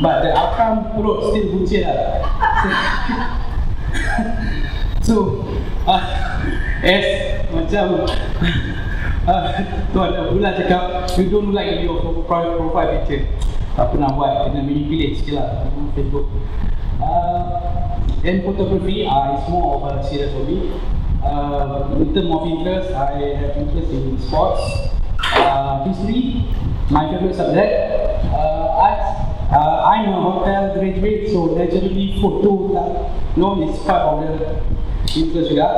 But the outcome perut still buncit lah. So, as macam Tuan Abdullah cakap, you don't like your profile picture. Tak pernah buat, kena manipulate sikit lah Facebook. Then photography is more of a serious hobby. In terms of interest, I have interest in sports, history, my favorite subject, arts. I'm a hotel graduate, so naturally photo is part of the interest juga.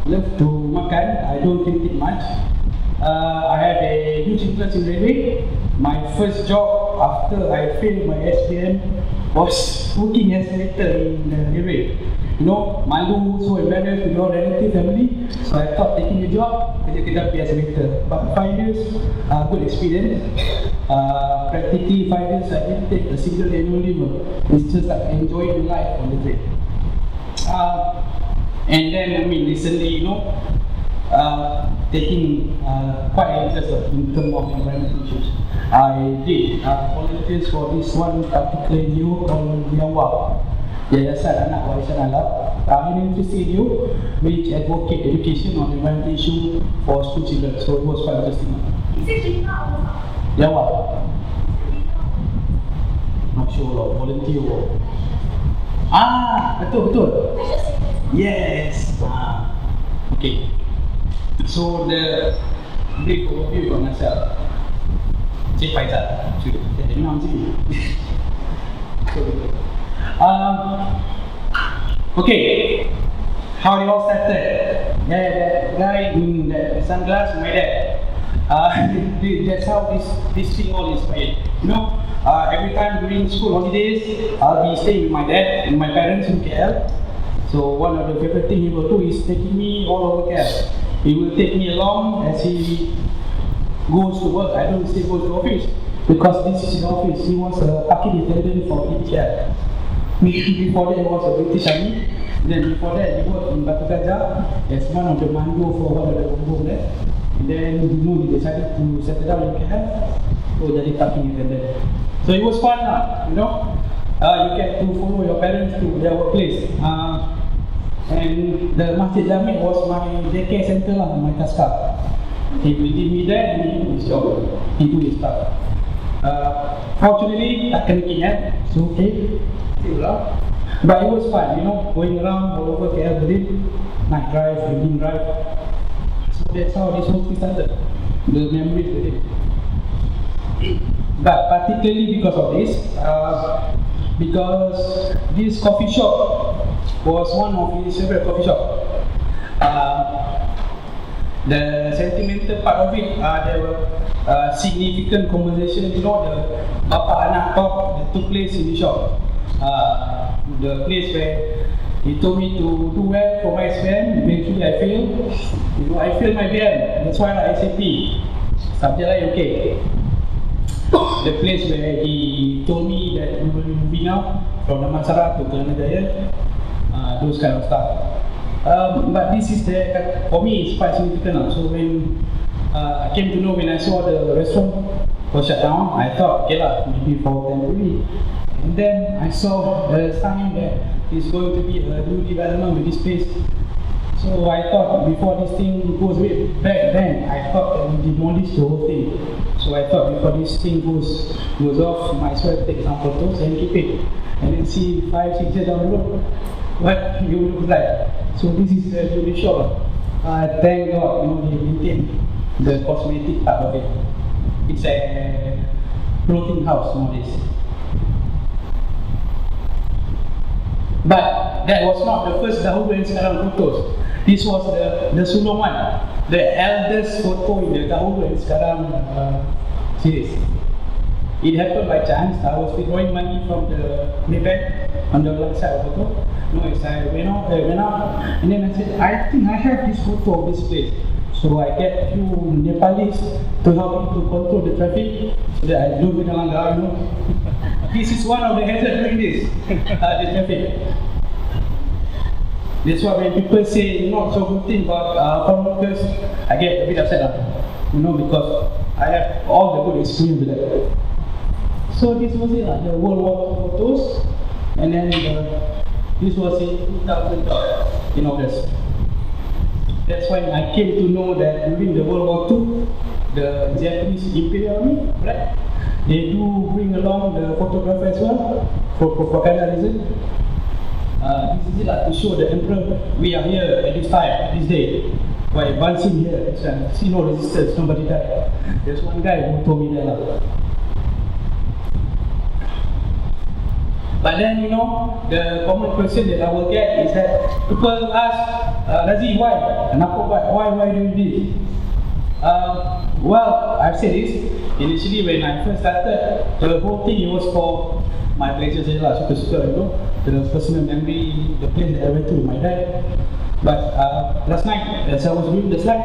Love to makan, I don't critique much. I have a huge interest in railway. My first job after I failed my SPM was working as a waiter in the railway. You know, malu, so embarrassed with your relative family. So I thought taking a job, kerja as a waiter. But 5 years, good experience. Practically 5 years, I didn't take a single annual leave. It's just like enjoying life on the train. And then, recently, taking quite an interest in terms of environmental issues. I did volunteers for this one particular NGO called Yawa, Yayasan Anak Warisan Alam. An interesting NGO which advocate education on environmental issue for school children. So it was quite interesting. Is it Rina? Yawa. Not sure lah, volunteer. Betul. Yes. Okay. So the brief overview about myself. Cik Faizal. Sudah. Saya dengar macam ni. Okay. How they all started? That guy in the sunglass, my dad. That's how this thing all is made. Every time during school holidays, I'll be staying with my dad and my parents in KL. So one of the favorite things he will do is taking me all over KL. He will take me along as he goes to work. I don't still go to office because this is his office. He was a parking attendant for ETL. Before that, he was a British Army. Then before that, he worked in Batu Gajah as one of the mango for one of the Bongbong there. And then he decided to settle down in KL. So jadi parking attendant. So it was fun lah, you get to follow your parents to their workplace. And the Masjid Jamil was my daycare center lah, my taska. He will leave me there and he do his job. He do his stuff. Fortunately, tak kena KL, so okay. But it was fun, going around all over KL Berlin, night drive, evening drive. So that's how this whole thing started. The memories with it. But particularly because of this, because this coffee shop was one of his favorite coffee shop. The sentimental part of it, there were significant conversations, the bapa anak talk that took place in the shop. The place where he told me to do well for my SPM, eventually I failed. I failed my BM, that's why I SAP. Subject lain okay. The place where he told me that we will be moving out from Damansara to Kelana Jaya, those kind of stuff. But this is for me it's quite significant. So when I came to know, when I saw the restaurant was shut down, I thought, okay lah, maybe for temporary. And then I saw the sign that it's going to be a new development with this place. So I thought before this thing goes away, back then I thought that we demolish the whole thing. So I thought before this thing goes off, might as well take some photos and keep it. And then see 5-6 years down the road what you look like. So this is the jewelry shop. Thank God, they maintain the cosmetic part of it. It's a clothing house nowadays. But that was not the first Dahulu and Sekarang photos. This was the Sulong one, the eldest photo in the Dahulu and Sekarang series. It happened by chance. I was withdrawing money from the Maybank on the right side of the photo. As I went out, and then I said, I think I have this photo of this place. So I get few Nepalis to help me to control the traffic so that I don't kena langgar, This is one of the hazards doing this, the traffic. That's why when people say not so good thing about foreign workers, I get a bit upset, because I have all the good experience with that. So this was it, the World War II photos, and then this was in 2012, in August. That's when I came to know that during the World War II, the Japanese Imperial Army, right? They do bring along the photographer as well for propaganda reason. This is it to show the emperor we are here at this time, at this day. By advancing here, see no resistance, nobody died. There's one guy who told me that. But then, you know, the common question that I will get is that people ask, Razi, why? And why do this? Well, I've said this. Initially, when I first started, the whole thing was for my pleasure saja, suka-suka, you know, the personal memory, the place that I went to with my dad. But last night, as I was doing the slide,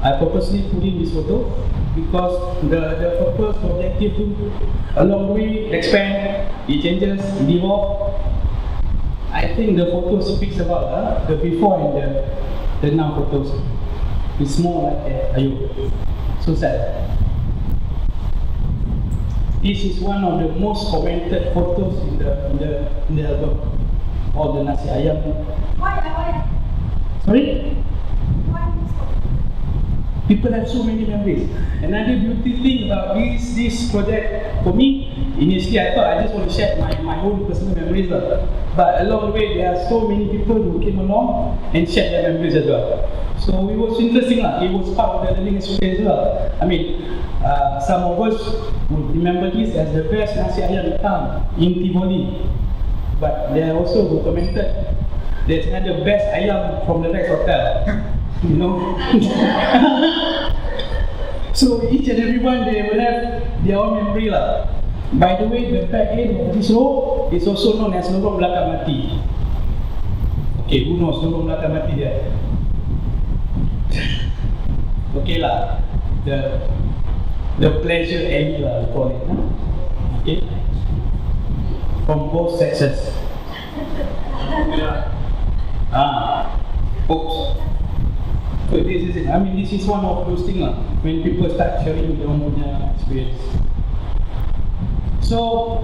I purposely put in this photo because the purpose, the objective to along the way expand, it changes, it evolves. I think the photo speaks about the before and the now photos. It's more like ayo, so sad. This is one of the most commented photos in the album, or the nasi ayam. Why? Sorry? People have so many memories. Another beauty thing about this project, for me, initially I thought I just want to share my own personal memories. But along the way, there are so many people who came along and shared their memories as well. So it was interesting. It was part of the learning experience as well. I mean, some of us would remember this as the best nasi ayam in town, in Tivoli. But they also who commented, there's another best ayam from the next hotel. You know. So each and everyone, they will have their own memory lah. By the way, the back end of this road is also known as lorong belakang mati. Okay, who knows lorong belakang mati there? Okay lah, the pleasure alley lah, we call it. Okay, from both sexes. Oops. So this is it. I mean, this is one of those things when people start sharing their own experience. So,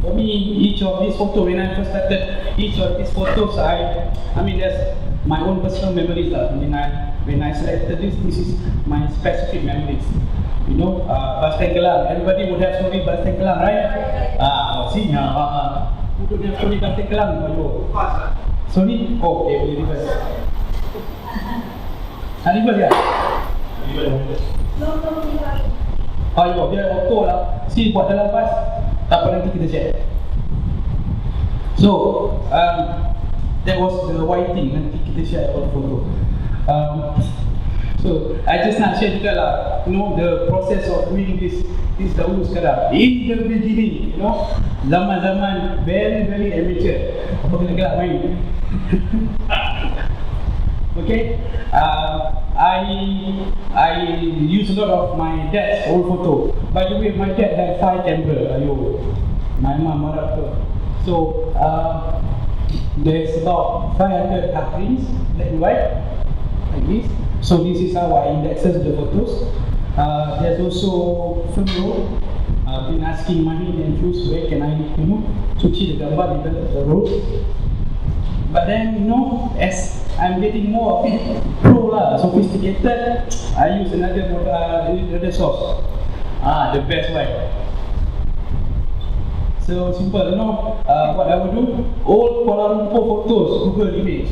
for me, each of these photos, when I first started, each of these photos, I mean, there's my own personal memories. When I selected this is my specific memories. You know, Basteng Kelang. Everybody would have story Basteng Kelang, right? See, who don't have story Basteng Kelang? Sorry? Oh, okay, boleh reverse. Reverse ya? Ayo, dia auto lah. Si buat dalam pas, tak apa nanti kita share. So, that was the white thing. Nanti kita share all photo. So, I just nak share juga lah, you know, the process of doing this dahulu sekarang. In the beginning, you know, zaman-zaman very amateur. Apa kena gelap main? Okay, I use a lot of my dad's old photo. By the way, my dad had 5 cameras. Ayo, my mom marah tu. So there's about 500 hard prints, black and white, like this. So this is how I indexes the photos. There's also film roll. I've been asking Mahin and Fuse where can I cuci the gambar, develop the roll. But then, you know, as I'm getting more of it pro lah, sophisticated, I use another source. The best one. So simple, you know, what I would do, old Kuala Lumpur photos, Google image.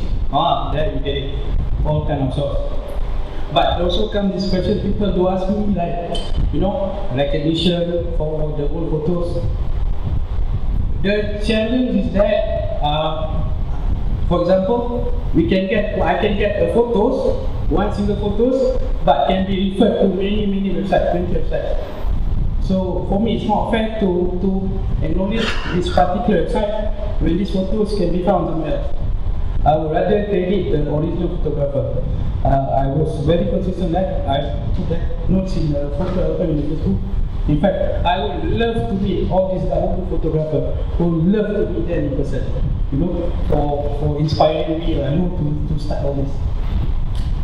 There you get it, all kind of source. But also comes this question, people do ask me like, you know, recognition for the old photos. The challenge is that, for example, I can get the photos, one single photos, but can be referred to many websites, 20 websites. So for me, it's not fair to acknowledge this particular website when these photos can be found somewhere else. I would rather credit the original photographer. I was very consistent that I put that notes in the photo album in the Facebook. In fact, I would love to meet all these other photographers who would love to meet them in person. You know, for inspiring me, I know to start all this.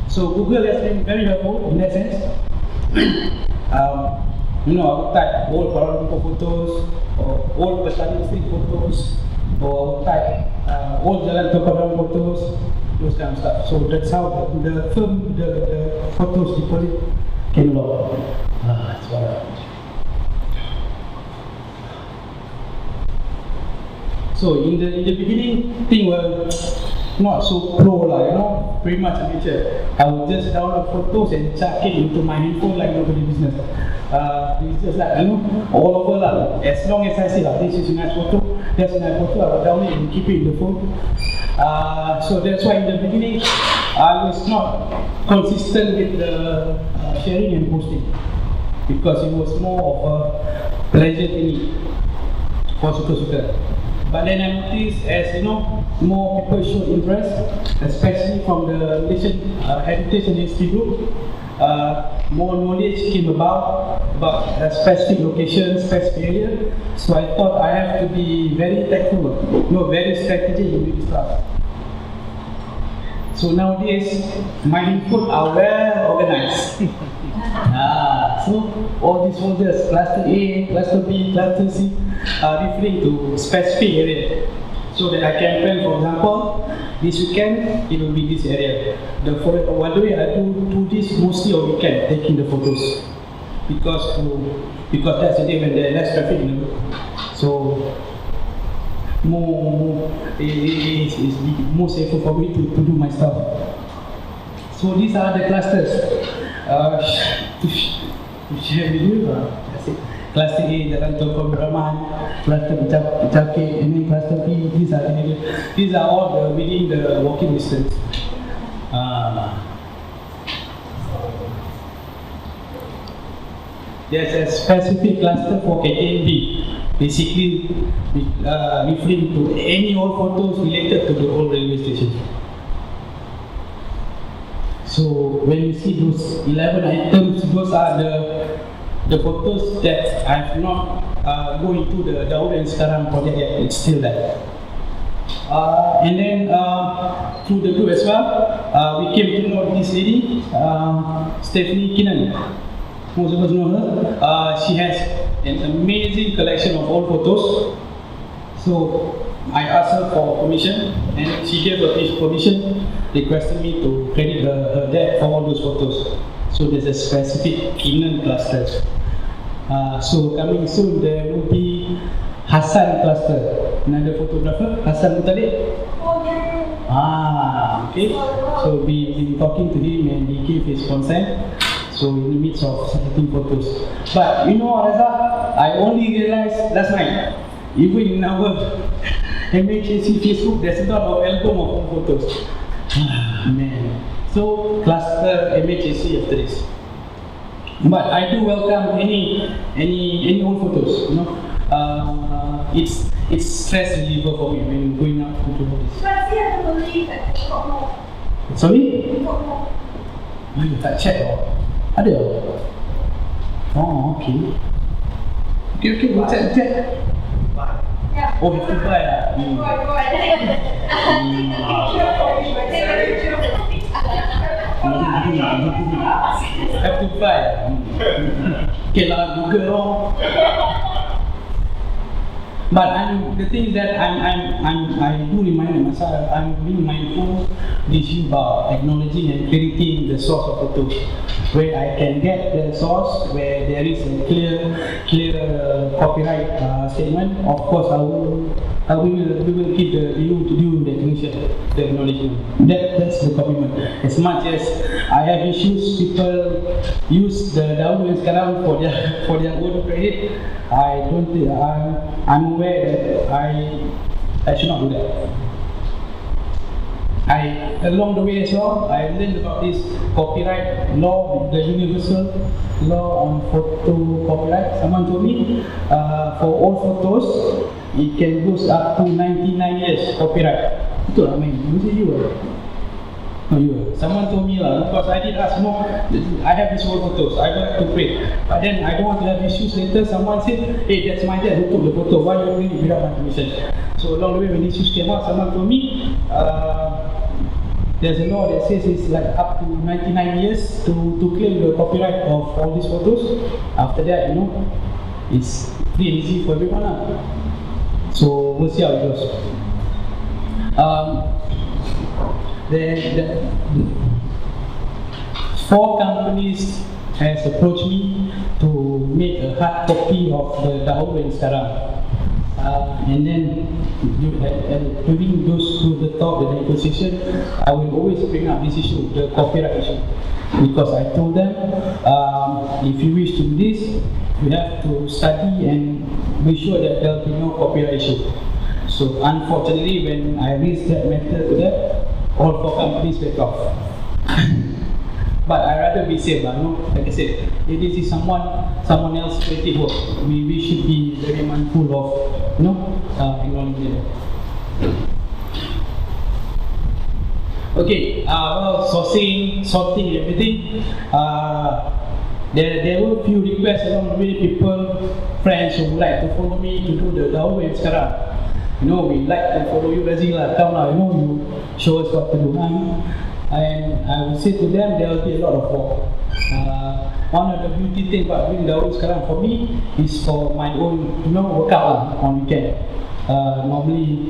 So Google has been very helpful in that sense. You know, I would type old Kuala Lumpur photos, or old Petani Street photos, or I would type old Jalan Tokodong photos, those kind of stuff. So that's how the photos, they call it, came along. That's what So in the beginning, things were not so pro lah, you know, pretty much amateur. I would just download photos and chuck it into my handphone like nobody business. It's just like, you know, all over lah. As long as I say lah, this is a nice photo, that's a nice photo, I will download it and keep it in the phone. So that's why in the beginning, I was not consistent with the sharing and posting, because it was more of a pleasure thingy for suka-suka. But then I noticed, as you know, more people showed interest, especially from the Malaysian Heritage and History group. More knowledge came about specific locations, specific area. So I thought I have to be very tactful, very strategic in this stuff. So nowadays, my input are well organized. So all these folders, cluster A, cluster B, cluster C, are referring to specific area. So that I can plan, for example, this weekend, it will be this area. One day I do this mostly on weekend, taking the photos. Because that's the day when there is less traffic in the road. So it's more safer for me to do my stuff. So these are the clusters. To share with you, cluster A, Jalan Toko Brahman, cluster Bicake, and then cluster B, these are all within the walking distance. There's a specific cluster for KKB, basically referring to any old photos related to the old railway station. So when you see those 11 items, those are the photos that I've not go into the Daud and Sekarang project yet. It's still there. And then through the group as well, we came to know this lady, Stephanie Kinnan. Most of us know her. She has an amazing collection of old photos. So I asked her for permission, and she gave her permission, requesting me to credit her dad for all those photos. So there's a specific Kinnan cluster. So coming soon, there will be Hassan cluster, another photographer, Hassan Mutalib. Okay. So we've been talking to him and he gave his consent. So in the midst of taking photos. But you know, Raza, I only realized last night, even in our MHAC Facebook, there's a lot of album of home photos. Man. So cluster MHAC after this. But I do welcome any old photos. You know, it's stress reliever for me when going out to do this. Sorry? Oh, you tak check oh. Ada? Oh, okay. Okay, we'll check. Oh, you have to buy lah. Have to buy. Okay lah, Google lor. But the thing is that I do remind myself, I'm being mindful this issue about acknowledging and crediting the source of photos, where I can get the source, where there is a clear copyright statement. Of course, we will keep you to do the recognition, the acknowledgement. That's the commitment. As much as I have issues, people use the Daud and Sekarang for their own credit. I don't think I'm aware that I should not do that. Along the way as well, I learned about this copyright law, the universal law on photo copyright. Someone told me for all photos, it can go up to 99 years copyright. Betul lah, man. Was it you? No, you. Someone told me lah, because I did ask more. I have these old photos, I got to print. But then I don't want to have issues later. Someone said, hey, that's my dad who took the photo. Why you doing it without my permission? So along the way, when issues came out, someone told me, there's a law that says it's like up to 99 years to claim the copyright of all these photos. After that, it's pretty easy for everyone. So we'll see how it goes. The 4 companies has approached me to make a hard copy of the dahulu yang sekarang. And then during those to the top, the negotiation, I will always bring up this issue, the copyright issue, because I told them, if you wish to do this, you have to study and be sure that there will be no copyright issue. So unfortunately, when I raised that matter to them, all 4 companies back off. But I rather be safe, like I said, if this is someone else's creative work, we should be very mindful of, acknowledging it. Okay, well, sorting everything. There were a few requests along the way, people, friends who would like to follow me to do the dahulu yang sekarang. We like to follow you, Razil lah. Come now, you show us what to do. And I will say to them, there will be a lot of work. One of the beauty things about doing dahulu sekarang for me is for my own, workout on weekend. Normally,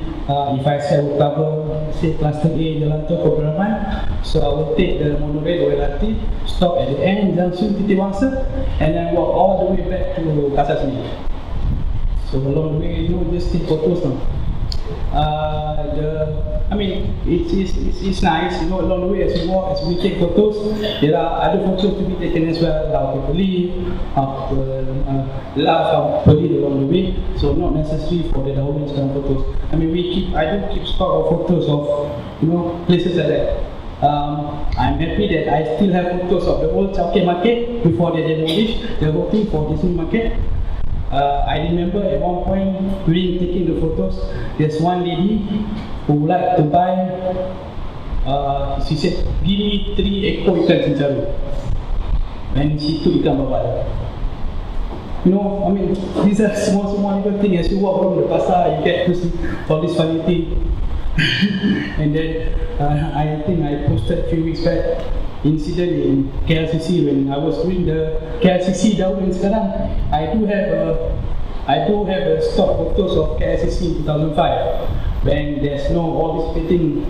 if I say I will cover, say cluster A, Jalan Tol Keberaman, so I will take the monorail LRT, stop at the end, junction Titi Wangsa, and then walk all the way back to Kasar Seni. So along the way, just take photos now. It's nice, along the way as we walk, as we take photos, there are other photos to be taken as well, how people live, how people laugh, how people live along the way. So not necessary for the dahulu sekarang photos. I do keep stock of photos of, places like that. I'm happy that I still have photos of the old Chowkay Market before they demolished the whole thing for this new market. I remember at one point during taking the photos, there's one lady who would like to buy, she said, give me 3 ekor ikan cincaru. And she took ikan babal. These are small little things. As you walk around the pasar, you get to see all this funny thing. And then I think I posted a few weeks back incident in KLCC when I was doing the KLCC dahulu yang sekarang. I do have a stock photos of KLCC in 2005 when there's no all this painting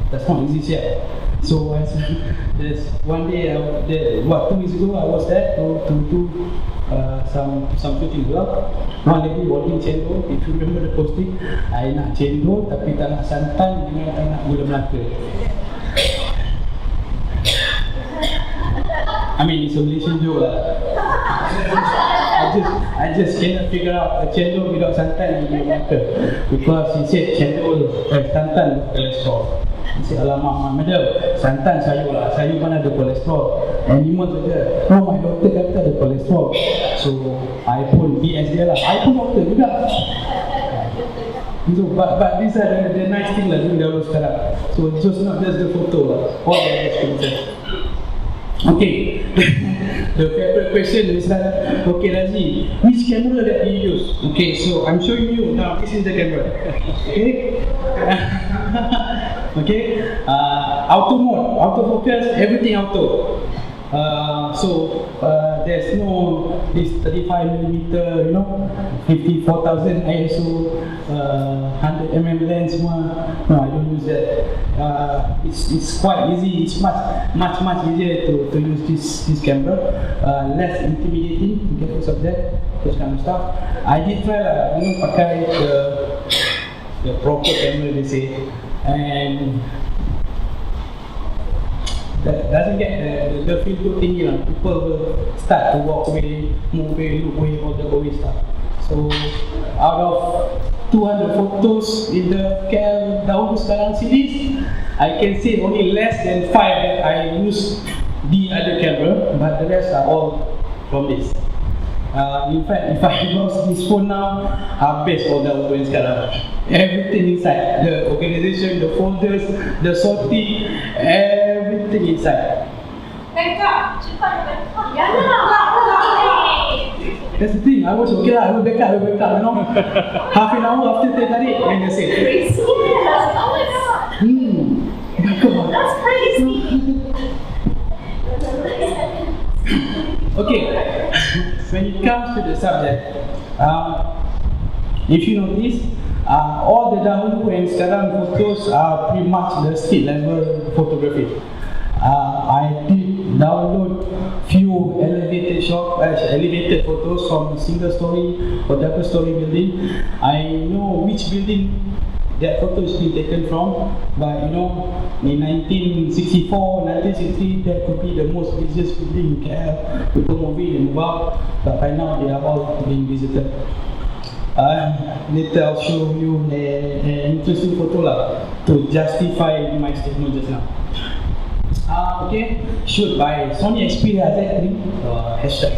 does not exist yet. So there's one day, 2 weeks ago, I was there to do some shooting as well. One lady holding cendol, if you remember the posting, I nak cendol tapi tak nak santan dengan tak nak gula Melaka. It's a Malaysian joke lah. I just cannot figure out a cendol without santan in Melaka, because he said cendol santan cholesterol. He said, alamak, madam, santan sayur lah, sayur mana ada kolesterol, animal saja. Oh, my doctor kata ada kolesterol. So I pun BS dia lah, I pun doktor juga. So, but these are the nice thing lah during dahulu sekarang. So it's just not just the photo lah, all the experiences. Okay, the favorite question is that, okay Razi, which camera that you use? Okay, so I'm showing you now, this is the camera. Okay, okay, auto mode, auto focus, everything auto. There's no this 35mm, 54,000 ISO, 100mm lens. No, I don't use that. It's quite easy. It's much easier to use this camera. Less intimidating because of that, those kind of stuff. I did try pakai the proper camera they say, and that doesn't get the feel good thingy lah. People will start to walk away, move away, look away, all the away stuff. So out of 200 photos in the KL dahulu sekarang series, I can say only less than 5 that I use the other camera, but the rest are all from this. In fact, if I lost this phone now, habis all dahulu yang sekarang. Everything inside, the organization, the folders, the sorting, everything inside. Backup, cepat backup. Ya That's the thing, I was okay lah, I will backup, Half an hour after they tarik, and they say, backup God. That's crazy. Okay, when it comes to the subject, if you notice, all the dahulu and sekarang photos are pretty much the street level photography. I did download few elevated photos from single story or double story building. I know which building that photo is being taken from, but you know, in 1964, 1960, that could be the most busiest building in KL. People move in and move out, but by now they are all being visited. Later I'll show you an interesting photo to justify my statement just now. Okay, shoot by Sony Xperia Z3, hashtag.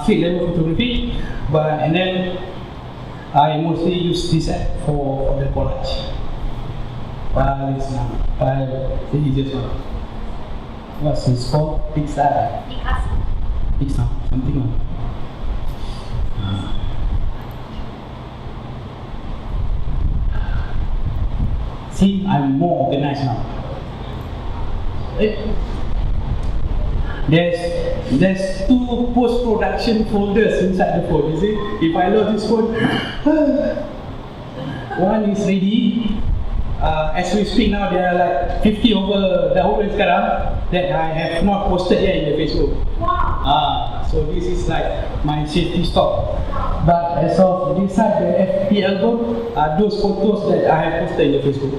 Street level photography, and then I mostly use this app for the collage. It's the easiest one. What's this called? Pixar, something like. See, I'm more organized now. There's two post-production folders inside the phone, you see? If I load this phone, one is ready. As we speak now, there are like 50 over the whole sekarang that I have not posted yet in the Facebook. Wow. So this is like my safety stock. But as of this side, the FP album are those photos that I have posted in the Facebook.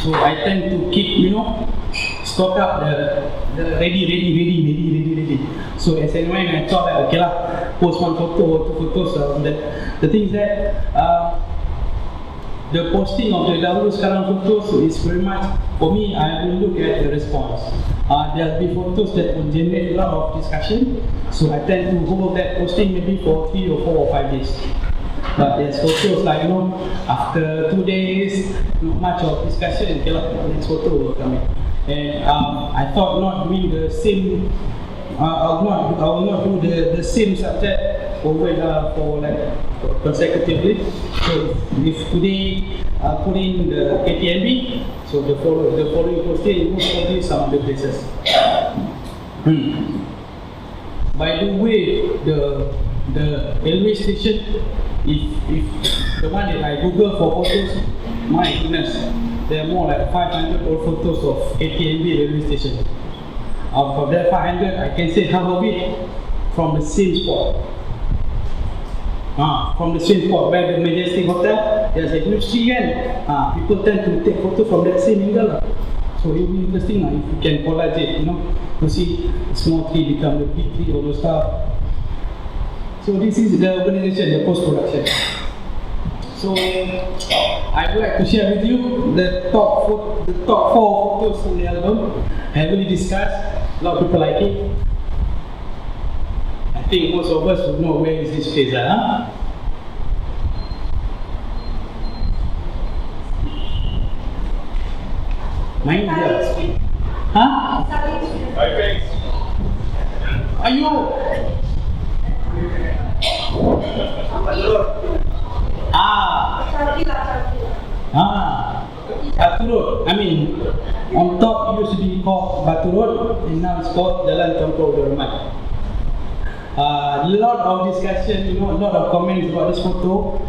So I tend to keep, stock up the ready. So as and when I thought that, okay lah, post one photo or two photos. The thing is that the posting of the dahulu sekarang photos is very much, for me, I will look at the response. There will be photos that will generate a lot of discussion, so I tend to hold that posting maybe for 3 or 4 or 5 days. But there's photos like, after 2 days, not much of discussion, okay lah, next photo will come in. And I thought not doing the same, I will not do the same subject over for like consecutively. So if today I put in the KTMB, so the following posting most probably some other places. By the way, the railway station, if the one that I Google for photos, my goodness, there are more like 500 old photos of KTMB railway station. Out of that 500, I can say half of it from the same spot. From the same spot where the Majestic Hotel, there's a huge tree and people tend to take photo from that same angle. So it will be interesting if you can collage it, to see the small tree become the big tree, all those stuff. So this is the organization, the post-production. So I would like to share with you the top 4 photos in the album, heavily discussed. A lot of people like it. I think most of us would know where is this place, Main dia. Ayo. Batu Road. I mean, on top it used to be called Batu Road, and now it's called Jalan Tunku Abdul Rahman. A lot of discussion, a lot of comments about this photo,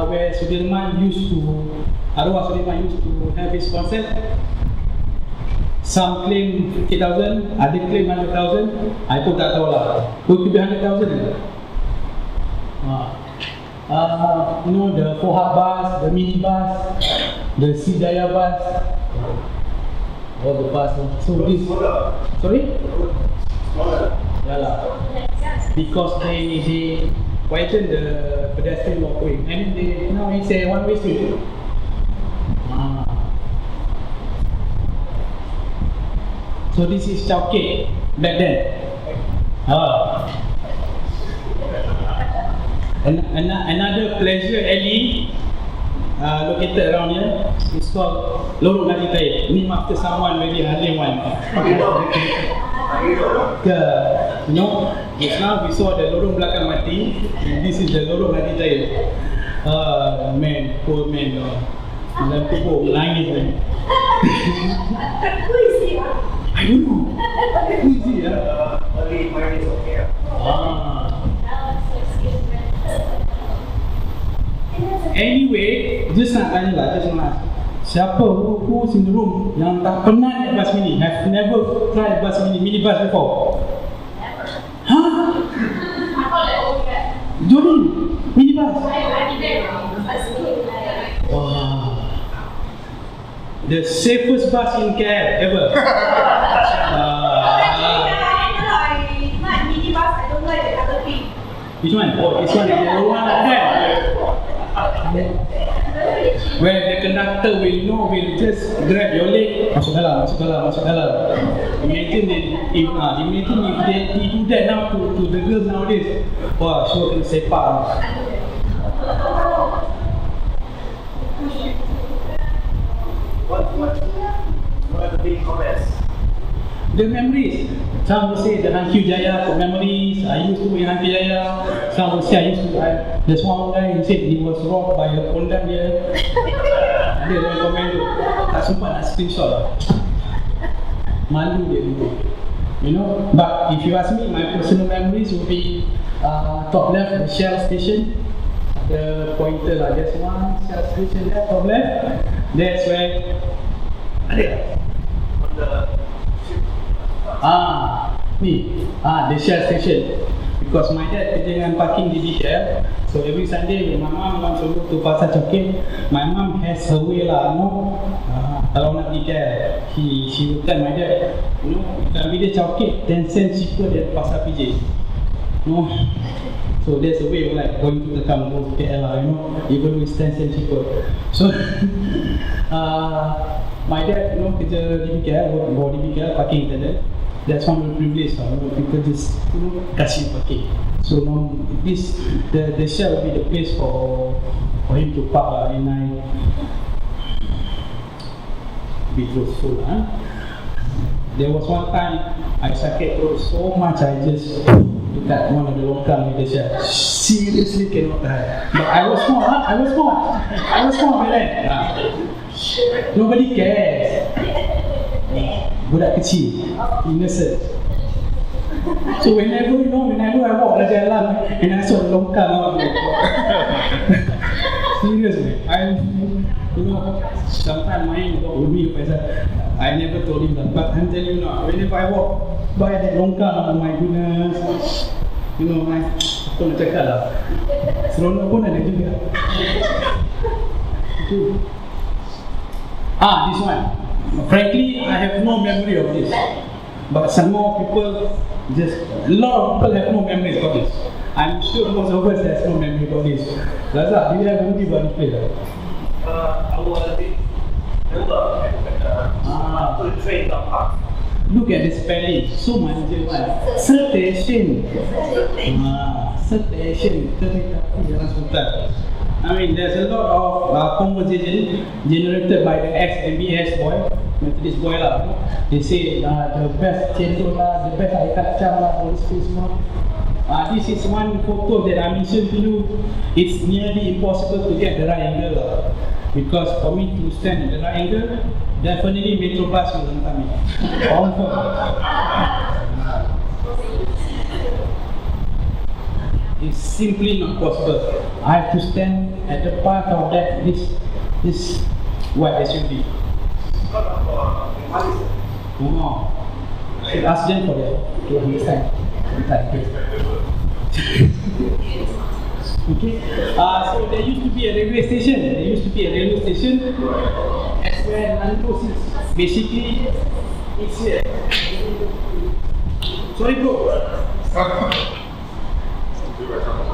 where Arwah Sudirman used to have his concert. Some claim 50,000, other claim 100,000. I pun tak tahu lah. Could be 100,000. The Fohab bus, the mini bus, the Sijaya bus, all the bus. So this, sorry? Yeah lah. Because they widen the pedestrian walkway, and now it's a one-way street. So this is Chowkit back then. Another pleasure alley located around here is called Lorong Haji Tahir. Named after someone very Halim one. Just now we saw the Lorong Belakang Mati, and this is the Lorong Haji Tahir. Man, poor man. Dalam kubur menangis kan. Who is he? I don't know. Who is he? Early 20s, okay. Anyway, just nak tanya lah, just nak. Siapa who's in the room yang tak pernah naik bus mini, have never tried bus mini bus before? Huh? Jordan, mini bus. Wow. The safest bus in KL ever. Which one? Oh, this one is the one like that. Where the conductor will just grab your leg, masuk dalam. Imagine if they do that now to the girls nowadays. Wah, sure kena sepak. What are the big comments? The memories. Some will say the Hankyu Jaya for memories. I used to be Hankyu Jaya. Some will say there's one guy who said he was robbed by a Honda here. Dia dalam komen tu. Tak sempat nak screenshot lah. Malu dia dulu. You know, but if you ask me, my personal memories would be top left, the Shell station. The pointer lah, there's one Shell station there, top left. That's where ada On the the Shell station. Because my dad kerja dengan parking di Shell. So every Sunday when my mom wants to go to Pasar Cokin, my mom has her way lah, you know. Kalau nak pergi Shell, she will tell my dad, you know, kalau dia Cokin 10 cents cheaper than Pasar PJ. No. So there's a way of like going to Tekam, go to KL lah, you know, even with 10 cents cheaper. So my dad, you know, kerja di KL, bawa di KL, parking attendant. That's one of the privilege lah, you know, people just, you know, kasih parking. So now the Shell will be the place for him to park lah, and I be truthful lah. There was one time I sakit perut so much I just dekat one of the longkang with the Shell. Seriously cannot tahan. But I was smart back then. Nobody cares. Budak kecil, innocent. So whenever I walk the jalan and I saw the longkang, seriously, sometimes mine got with me, I never told him that, but I'm telling you now, whenever I walk by that longkang, oh my goodness, you know, aku nak cakap lah, seronok pun ada juga. This one. Frankly, I have no memory of this. But some more people, a lot of people have no memory of this. I'm sure most of us has no memory of this. Razak, do you have memory about this place? to the train car park. Look at this spelling, so manja kan. Station. Station, kereta api Jalan Sultan. I mean, there's a lot of conversation generated by the ex-MBS boy, Methodist boy lah. They say the best cendol lah, the best air kacang lah, all this place semua. This is one photo that I mentioned to you. It's nearly impossible to get the right angle lah. Because for me to stand at the right angle, definitely Metro Bus will hantar me. Confirm. It's simply not possible. I have to stand at the path of this white SUV. Oh, should ask them for that to understand. Okay. So there used to be a railway station. That's where Nandos is. Basically, it's here. Sorry, bro.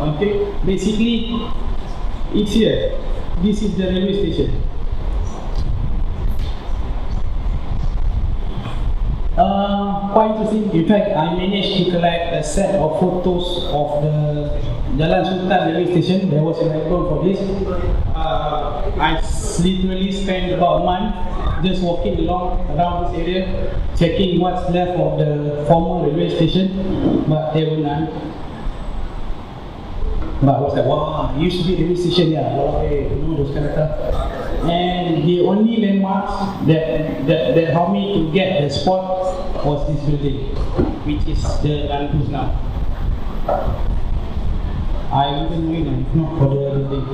Okay. Basically, it's here. This is the railway station. Quite interesting. In fact, I managed to collect a set of photos of the Jalan Sultan railway station. There was a record for this. I literally spent about a month just walking around this area, checking what's left of the former railway station, but there were none. But I was like, wow, it used to be the radio station, yeah, those kind of stuff. And the only landmarks that helped me to get the spot was this building, which is the Lantus now. I even know it if not for the building.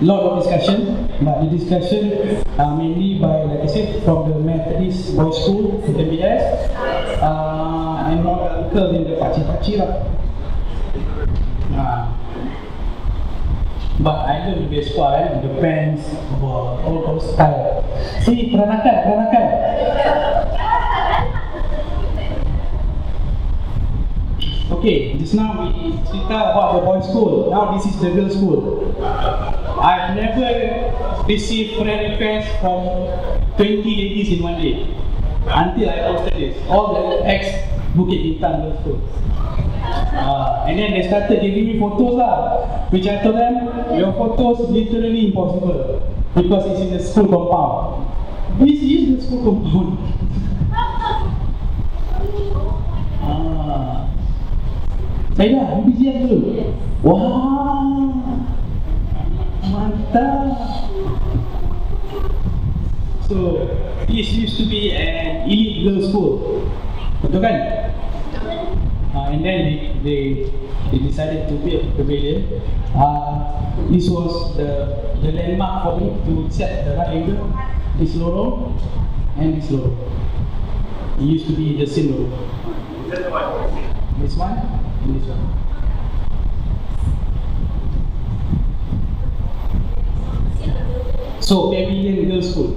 Lot of discussion, but the discussion mainly by, like I said, from the Methodist Boys School, MBS, and more uncles in the pakcik-pakcik lah. But I love the Vespa, the pants, all style. See, peranakan. Okay, just now we cerita about the boys' school. Now this is the girls' school. I've never received friend requests from 20 ladies in one day until I posted this. All the ex-Bukit Bintang girls' school. And then they started giving me photos lah, which I told them, your photos literally impossible because it's in the school compound. This is the school compound. Saya dah, BBGS dulu. Wah, mantap. So, this used to be an elite girls' school. Betul kan? And then they decided to build a pavilion. This was the landmark for me to set the right angle. This lorong and this lorong. It used to be the same lorong. This one and this one. So, Pavilion Girls' School.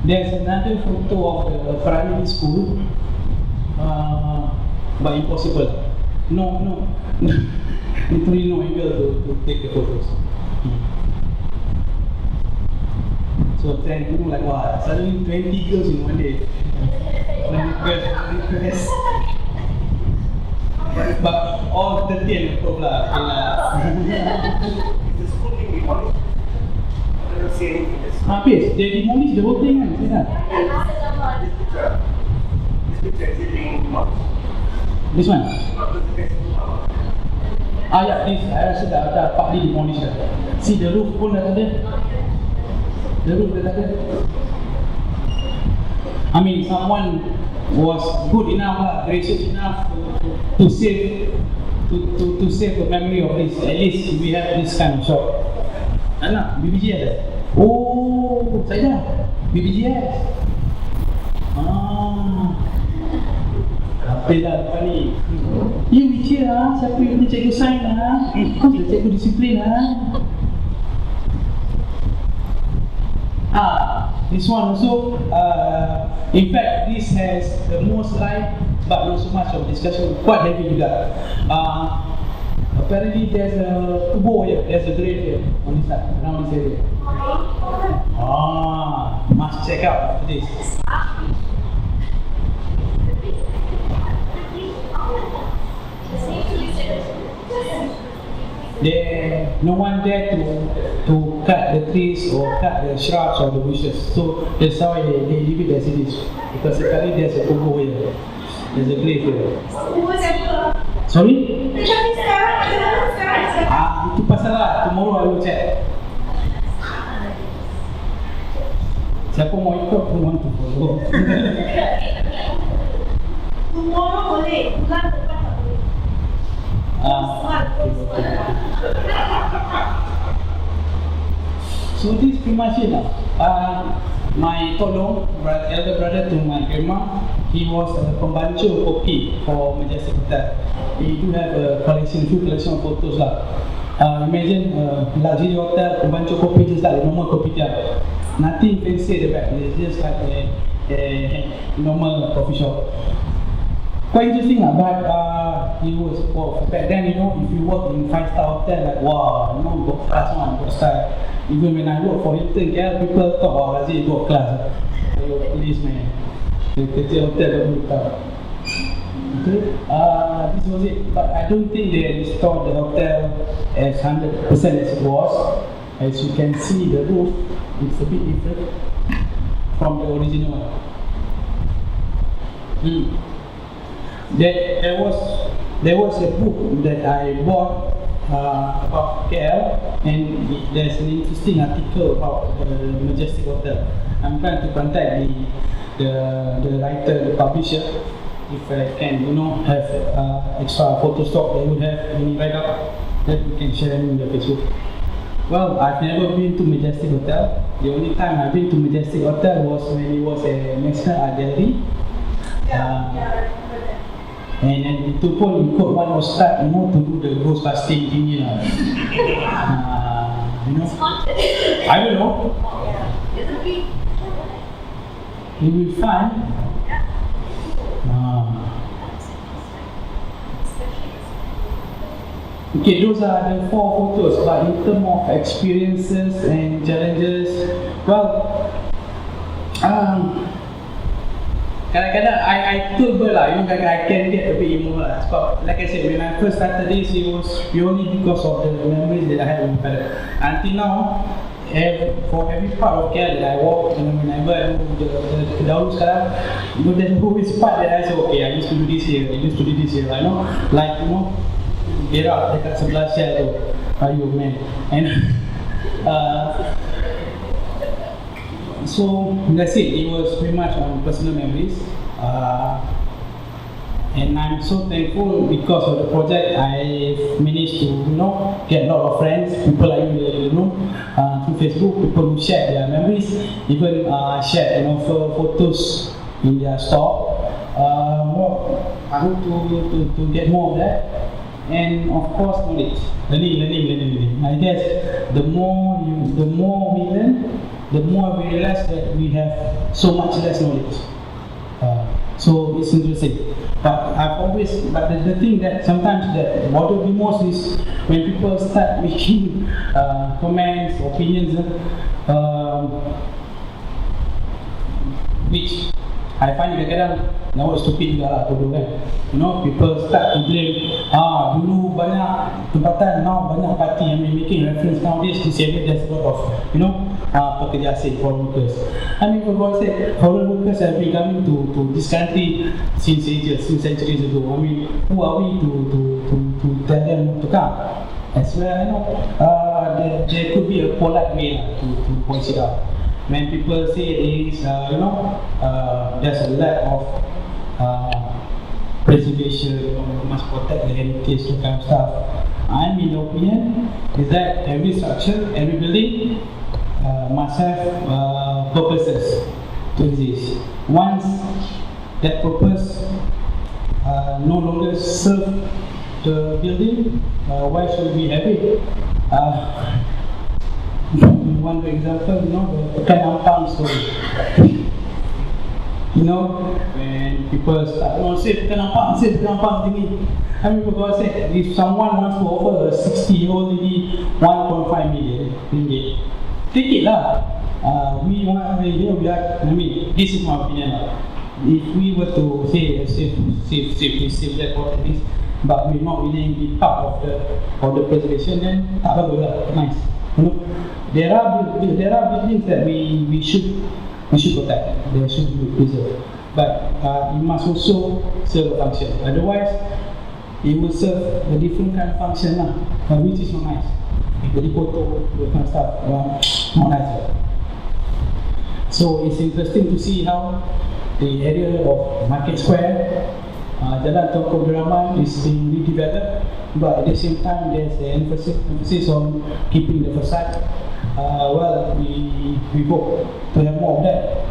There's another photo of the primary school, but impossible. No, literally no angle to take the photos. So then, like, wow, suddenly 20 girls in one day. Request. But all 30 and above lah. Is the school being demolished? I don't see anything. Habis, they demolished the whole thing kan? This picture is it being demolished? This one? Not the next one. Yeah, this I rasa dah partly demolished dah. See, the roof pun dah tak ada. The roof dah tak ada. I mean, someone was good enough lah, gracious enough to save to save the memory of this. At least we have this kind of shop. Anak, BBG ada. Oh, saya dah. BBGS. Apa dah lepas ni? You wicir lah, siapa yang punya cikgu sains lah. Dia cikgu disiplin lah. This one also, in fact, this has the most light, but not so much of discussion, quite heavy juga. Apparently there's a kubur here, there's a grave here, on this side, around this area. Must check out after this. There, no one there to cut the trees or cut the shrubs or the bushes. So that's why they leave it as it is. Because apparently there's a kubur here, there's a grave here. Sorry? Itu pasal lah, tomorrow I will check. Siapa mau ikut pun want to follow. Tomorrow boleh, bulan depan tak boleh. So this pretty much it lah. My tolong, elder brother to my grandma, he was a pembancu kopi for Majestic Hotel. He do have a few collection of photos lah. Imagine luxury hotel, pembancu kopi just like a normal kopitiam. Nothing fancy at the back, it's just like a normal coffee shop. Quite interesting lah, but it was, back then, you know, if you work in 5-star hotel, like wow, you know, got class one, got style. Even when I work for Hilton KL, people talk, wow, Razi got class. So please man, the hotel don't look up. Okay, this was it. But I don't think they restored the hotel as 100% as it was. As you can see, the roof, it's a bit different from the original one. there was a book that I bought about KL, and there's an interesting article about the Majestic Hotel. I'm trying to contact the writer, the publisher, if I can, have extra photo stock they would have when you write up, that we can share in the Facebook. Well, I've never been to Majestic Hotel. The only time I've been to Majestic Hotel was when it was a National Art Gallery. Yeah, I remember that. And then itu pun ikut one ustaz, to do the ghost busting thingy lah. It's haunted. I don't know. Oh, yeah. It's a big. It will be fun. Yeah. Okay, those are the 4 photos. But in terms of experiences and challenges, well, kadang-kadang I turbo lah, I can get a bit emo lah. Sebab like I said, when I first started this, it was purely because of the memories that I had with my father. Until now, for every part of KL that I walk, whenever I move the Kedaulu sekarang, there's always part that I say, okay, I used to do this here, like berak dekat sebelah Shell tu, ayo man. And so that's it was pretty much on personal memories, and I'm so thankful because of the project. I managed to get a lot of friends, people like you, through Facebook, people who share their memories, even share and offer photos in their store. I hope to get more of that. And of course, knowledge, learning. I guess the more we learn, the more we realize that we have so much less knowledge. So it's interesting. But the thing that sometimes that bothers me most is when people start making comments, opinions, which I find kadang-kadang nampak stupid juga lah, bodoh kan. People start to blame, dulu banyak tempatan, now banyak party. I mean, making reference nowadays to say that there's a lot of pekerja asing, foreign workers. I mean, for God's sake, foreign workers have been coming to this country since ages, since centuries ago. I mean, who are we to tell them to come? As well, there could be a polite way to point it out. When people say there's a lack of preservation, or must protect the heritage, that kind of stuff. I'm in the opinion is that every structure, every building must have purposes to exist. Once that purpose no longer serve the building, why should we have it? One example, the Pekan Ampang story. When people start, say Pekan Ampang thingy. I mean, for God's sake, if someone wants to offer a 60-year-old lady 1.5 million ringgit, take it lah. This is my opinion lah. If we were to say save that for at least, but we're not willing to be part of the preservation, then tak bagus lah, nice. There are buildings that we should protect. They should be preserved. But it must also serve a function. Otherwise, it will serve a different kind of function lah, which is not nice. Jadi photo, that kind of stuff, not nice. So it's interesting to see how the area of Market Square, Jalan Tunku Abdul Rahman is being redeveloped, but at the same time there's an emphasis on keeping the facade. We hope to have more of that.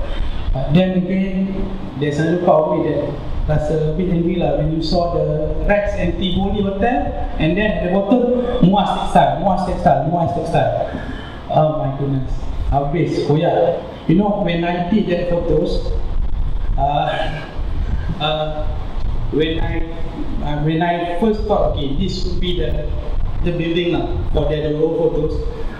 But then again, there's another part of it that rasa a bit angry lah when you saw the Rex and Tivoli Hotel, and then at the bottom, Muaz Textile. Oh my goodness, habis koyak. When I did that photos, when I first thought, okay, this would be the building lah for the old photos,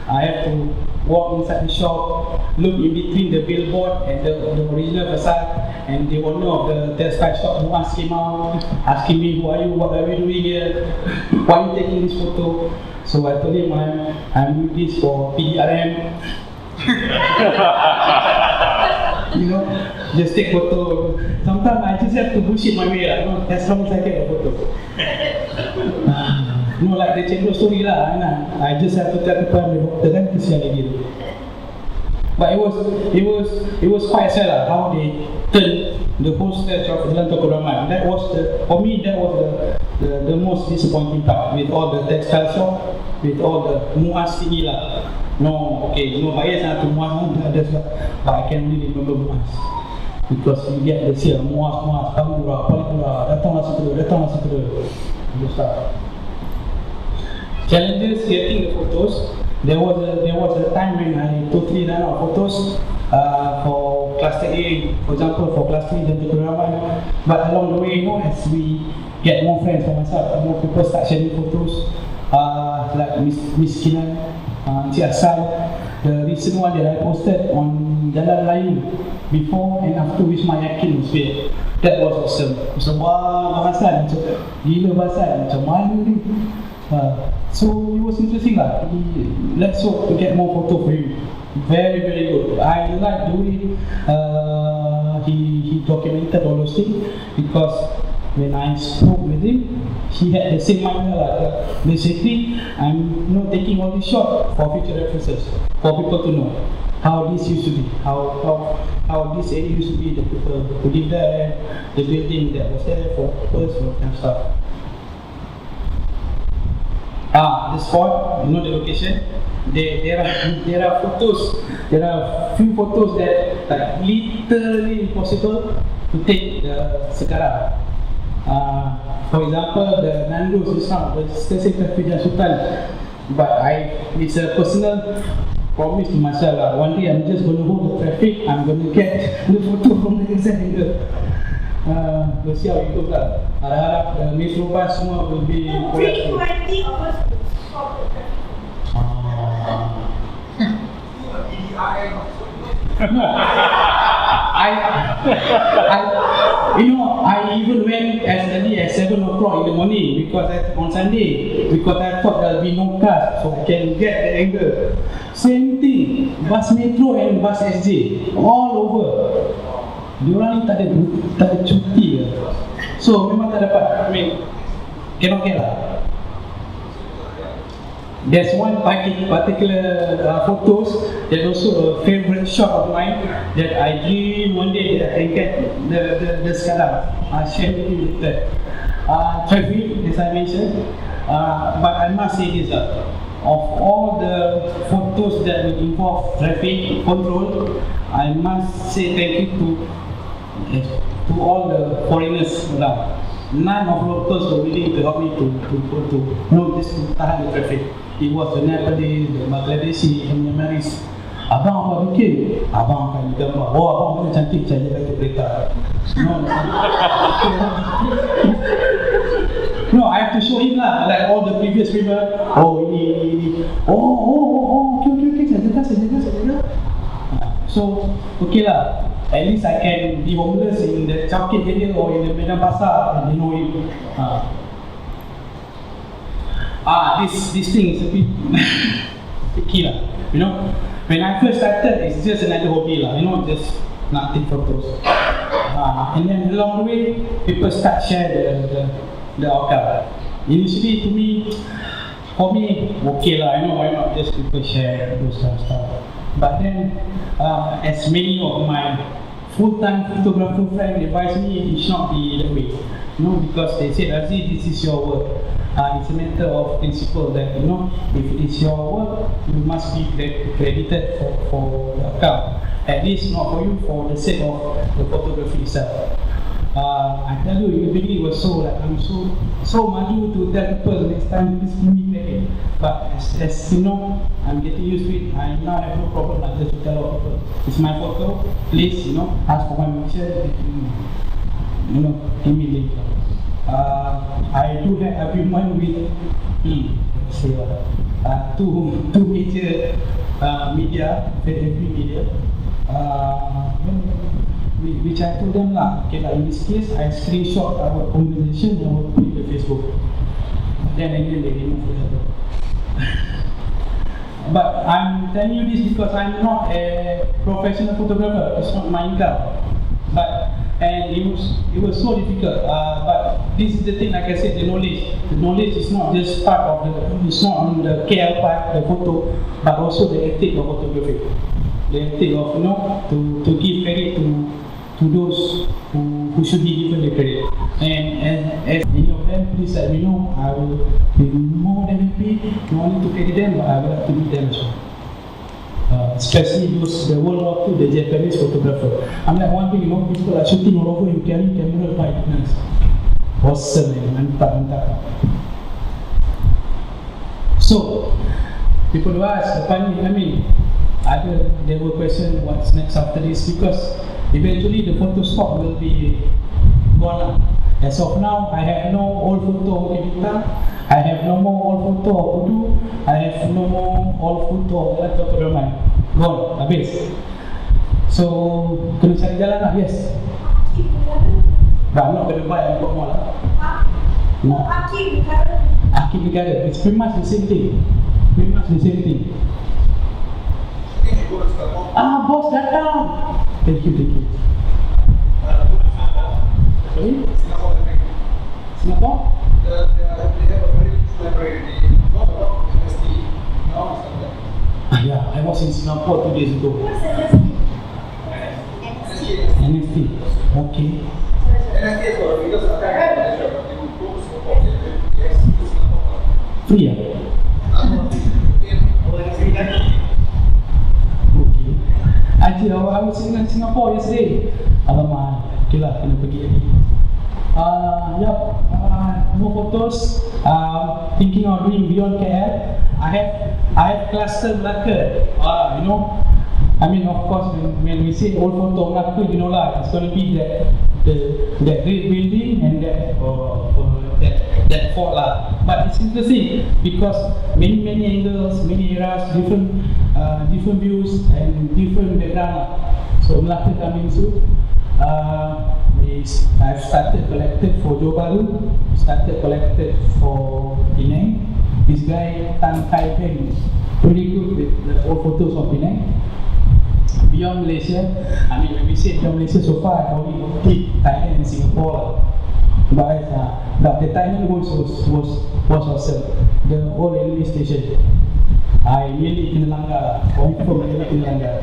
I have to walk inside the shop, look in between the billboard and the original facade, and the owner of the textile shop once came out asking me, who are you, what are you doing here, why are you taking this photo? So I told him I'm doing this for PDRM. just take photo. Sometimes I just have to bullshit my way lah, you know, as long as I get a photo. No, like the cendol story lah, I just have to tell people I'm the doctor kan, kesian lagi tu. But it was quite sad lah, how they turned the whole stretch of Jalan Tunku Rahman. That was for me that was the most disappointing part, with all the textile shop, with all the Muaz tinggi lah. No, okay, no bias lah to Muaz, but I can really remember Muaz. Because you get the seal, Muaz, Palipura, datanglah situ. Good stuff. Challenges getting the photos. There was a time when I totally ran out of photos for cluster A, for example, for cluster A dan Tunku Rahman. But along the way, you know, as we get more friends for myself, more people start sharing photos, like Miss Kinan, Encik Hassan, the recent one that I posted on Jalan Melayu before and after Wisma Yakin was built. That was awesome. Macam wah, Hassan, macam gila Hassan, macam mana ni? So it was interesting lah. Let's hope to get more photo for you. Very, very good. I like the way he documented all those things, because when I spoke with him, he had the same mind lah. Basically, I'm not taking all this shot for future references, for people to know how this used to be, how this area used to be, the people who live there, the building that was there for purpose, all kind of stuff. The spot, you know, the location. There are photos. There are few photos that like literally impossible to take sekarang. For example, the Nando's is not the Stasiun Traffic Sultan, but it's a personal promise to myself lah. One day I'm just going to hold the traffic. I'm going to get the photo from the exact angle. We'll see how it goes lah. Harap-harap the metro bus semua will be Free 20 hours to stop the traffic. I even went as early as 7 o'clock in the morning on Sunday, because I thought there'll be no cars, so I can get the angle. Same thing, bus metro and bus SJ, all over. Diorang ni tak ada cuti lah. So memang tak dapat, cannot get lah. There's one particular photos that also a favorite shot of mine that I dream one day that I can get the sekarang. I'll share with you later. Traffic, as I mentioned, but I must say this of all the photos that will involve traffic control, I must say thank you to all the foreigners around. None of locals were willing to help me to tahan the traffic. It was the Nepalese, the Bangladeshi, the Myanmaris. Abang apa bikin? Abang akan gambar. Oh, abang mana cantik saya kata kereta. No, I have to show him lah. Like all the previous people. Oh, ini. Oh, okay. Saya jaga. So, okay lah. At least I can be homeless in the Chowkit area or in the Medan Pasar and they know him. This thing is a bit tricky lah. You know, when I first started, it's just another hobby lah. You know, just nak take photos. And then along the way, people start share the outcome. Initially, for me, okay lah. You know, why not just people share those kind of stuff. But then, as many of my full-time photographer friends advise me, it should not be that way. You know, because they said, Aziz, this is your work. It's a matter of principle that, you know, if it is your work, you must be credited for the account. At least not for you, for the sake of the photography itself. I tell you, in the beginning it was so like I'm so malu to tell people next time please give me credit. But as you know, I'm getting used to it. I now have no problem like just to tell all people, it's my photo, please, you know, ask for my permission, you know, give me link. I do have agreement with two major media, very media, which I told them lah, okay lah, in this case I screenshot our conversation and I will put it to Facebook. Then again they remove it. But I'm telling you this because I'm not a professional photographer. It's not my income. and it was so difficult. But this is the thing, like I said, the knowledge. The knowledge is not just part of it's not on the KL part, the photo, but also the ethic of photography. The ethic of to give credit to those who should be given the credit. And as any of them, please let me know. I will be more than happy not only to credit them, but I will have to meet them as well. Especially the World War II, the Japanese photographer. I'm like wondering, people are shooting all over, you carry camera, my goodness. Awesome, mantap. So, people who ask, there were questions what's next after this, because eventually the photo stock will be gone. As of now, I have no old photo of Bintang, I have no more old photo of Pudu, I have no more old photo of Dr. Rahman. Gone, habis. So, kena cari jalan lah, yes. Not kena buy and put more lah. No. Akib Negara, it's pretty much the same thing. Bos datang. Thank you. Sorry? Singapore? They have a very huge library. Not about MST. Now it's like that. Yeah, I was in Singapore 2 days ago. What's the NFT. Okay. NFT is for because I can't Malaysia, but they will go to Singapore. Yes, to Singapore. Free ya? Okay. Actually, I was in Singapore yesterday. Alamak, okay lah, kena pergi lagi. More photos. Thinking of doing beyond KL. I have cluster Melaka. Of course, when we say old photo Melaka, it's going to be that great building and that fort lah. But it's interesting because many angles, many eras, different views and different background lah. So Melaka coming soon. I've started collected for Johor Bahru, started collected for Penang. This guy Tan Kai Peng, pretty good with the old photos of Penang. Beyond Malaysia, when we say beyond Malaysia so far, I only did Thailand and Singapore. But the Thailand was awesome. The old railway station. I really kena langgar. Confirm really kena langgar.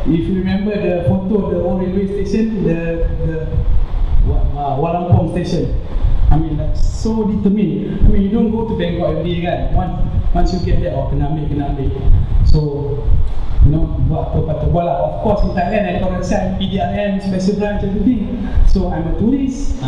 If you remember the photo of the old railway station, the Walampong station. That's so determined. You don't go to Bangkok every day kan. Once you get there, kena ambil. So, buat apa buat lah. Of course in Thailand I got sign PDRM, special branch, everything. So I'm a tourist.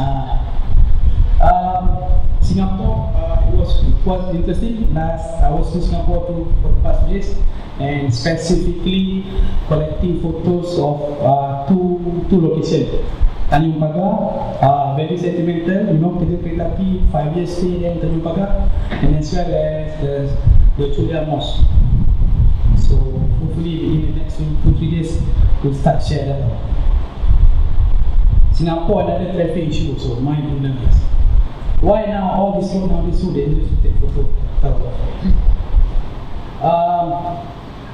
Singapore, it was quite interesting. I was in Singapore for the past days, and specifically collecting photos of two locations. Tanjung Pagar, very sentimental, kereta api, 5 years stay there in Tanjung Pagar, and as well as the Chulia Mosque. So hopefully in the next 2-3 days we'll start share that out. Singapore another traffic issue, so my goodness. Why now all this road now is so dangerous to take photo?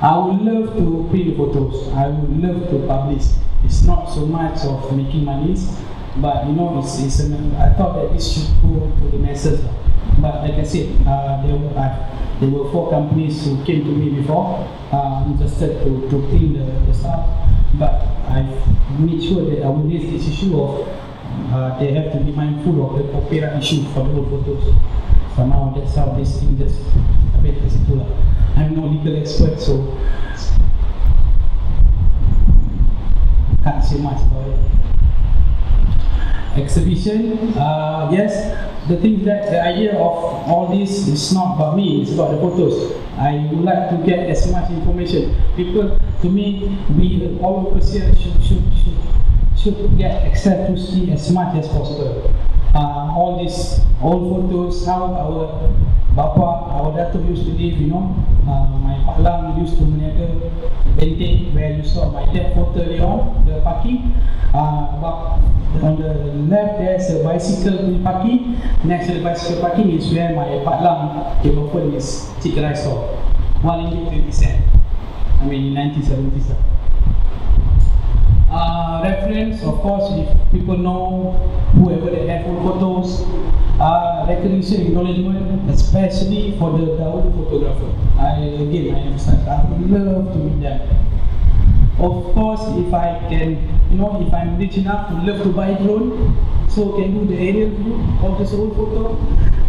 I would love to print photos. I would love to publish. It's not so much of making money, but I thought that this should go to the masses. But like I said, there were 4 companies who came to me before, interested to print the stuff. But I made sure that I will raise this issue of they have to be mindful of the copyright issue for the old photos. So now that's how this thing just I'm no legal expert, so can't say much about it. Exhibition, yes. The thing that the idea of all this is not about me, it's about the photos. I would like to get as much information. People, to me, we all of us here should get access to see as much as possible. All these old photos, how our Bapa, our Dato used to live, my Pak Lang used to meniaga Benteng, where you saw my dad photo earlier on, the parking. On the left there's a bicycle parking. Next to the bicycle parking is where my Pak Lang opened his chicken rice store. 1 ringgit 20 cents. I mean, in 1970s. Reference, of course, if people know whoever they have for photos, recognition, acknowledgement, especially for the Dahulu photographer. I emphasize, I would love to meet them. Of course, if I can, if I'm rich enough to love to buy a drone, so can do the aerial view of the whole photo,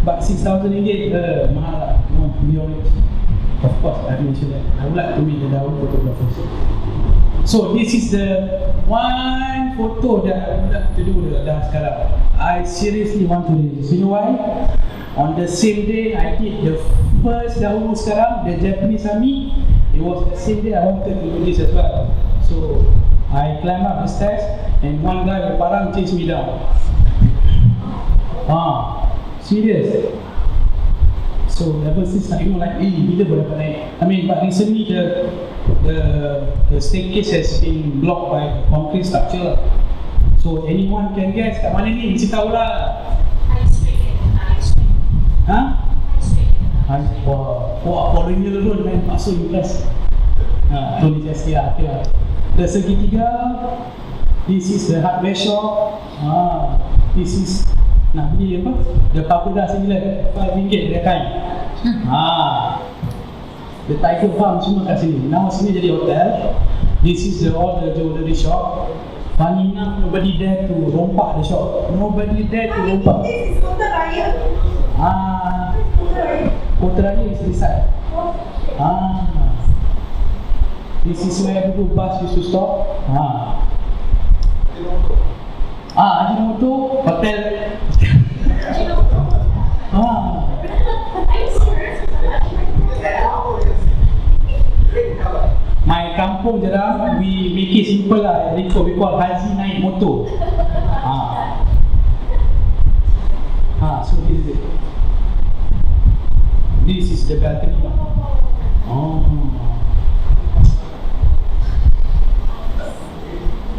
but 6,000 ringgit, mahal, no, be honest. Of course, I mentioned that. I would like to meet the Dahulu photographers. So this is the one photo that I would like to do dah sekarang. I seriously want to do this. You know why? On the same day I did the first Dahulu sekarang, the Japanese army. It was the same day I wanted to do this as well. So I climbed up the stairs and one guy with parang chased me down. Serious. So ever since like bila boleh dapat naik. I mean, but recently the staircase has been blocked by concrete structure. So anyone can guess kat mana ni? Mesti tahu lah. Wah, colonial road man, so impressed. Tony Tesla, okay. The segitiga. This is the hardware shop. This is nak beli apa? The pagoda similar RM5 that time. The Tiger Farm semua kat sini. Now sini jadi hotel. This is all the jewelry shop. Funny enough, nobody dare to rompak the shop. Nobody dare to rompak. This is Kota Raya. Kota Raya is this side. This is where the bus used to stop. Ajinomoto Hotel. My kampung Jeram, we make it simple lah. We call Haji naik motor. So this is it. This is the balcony.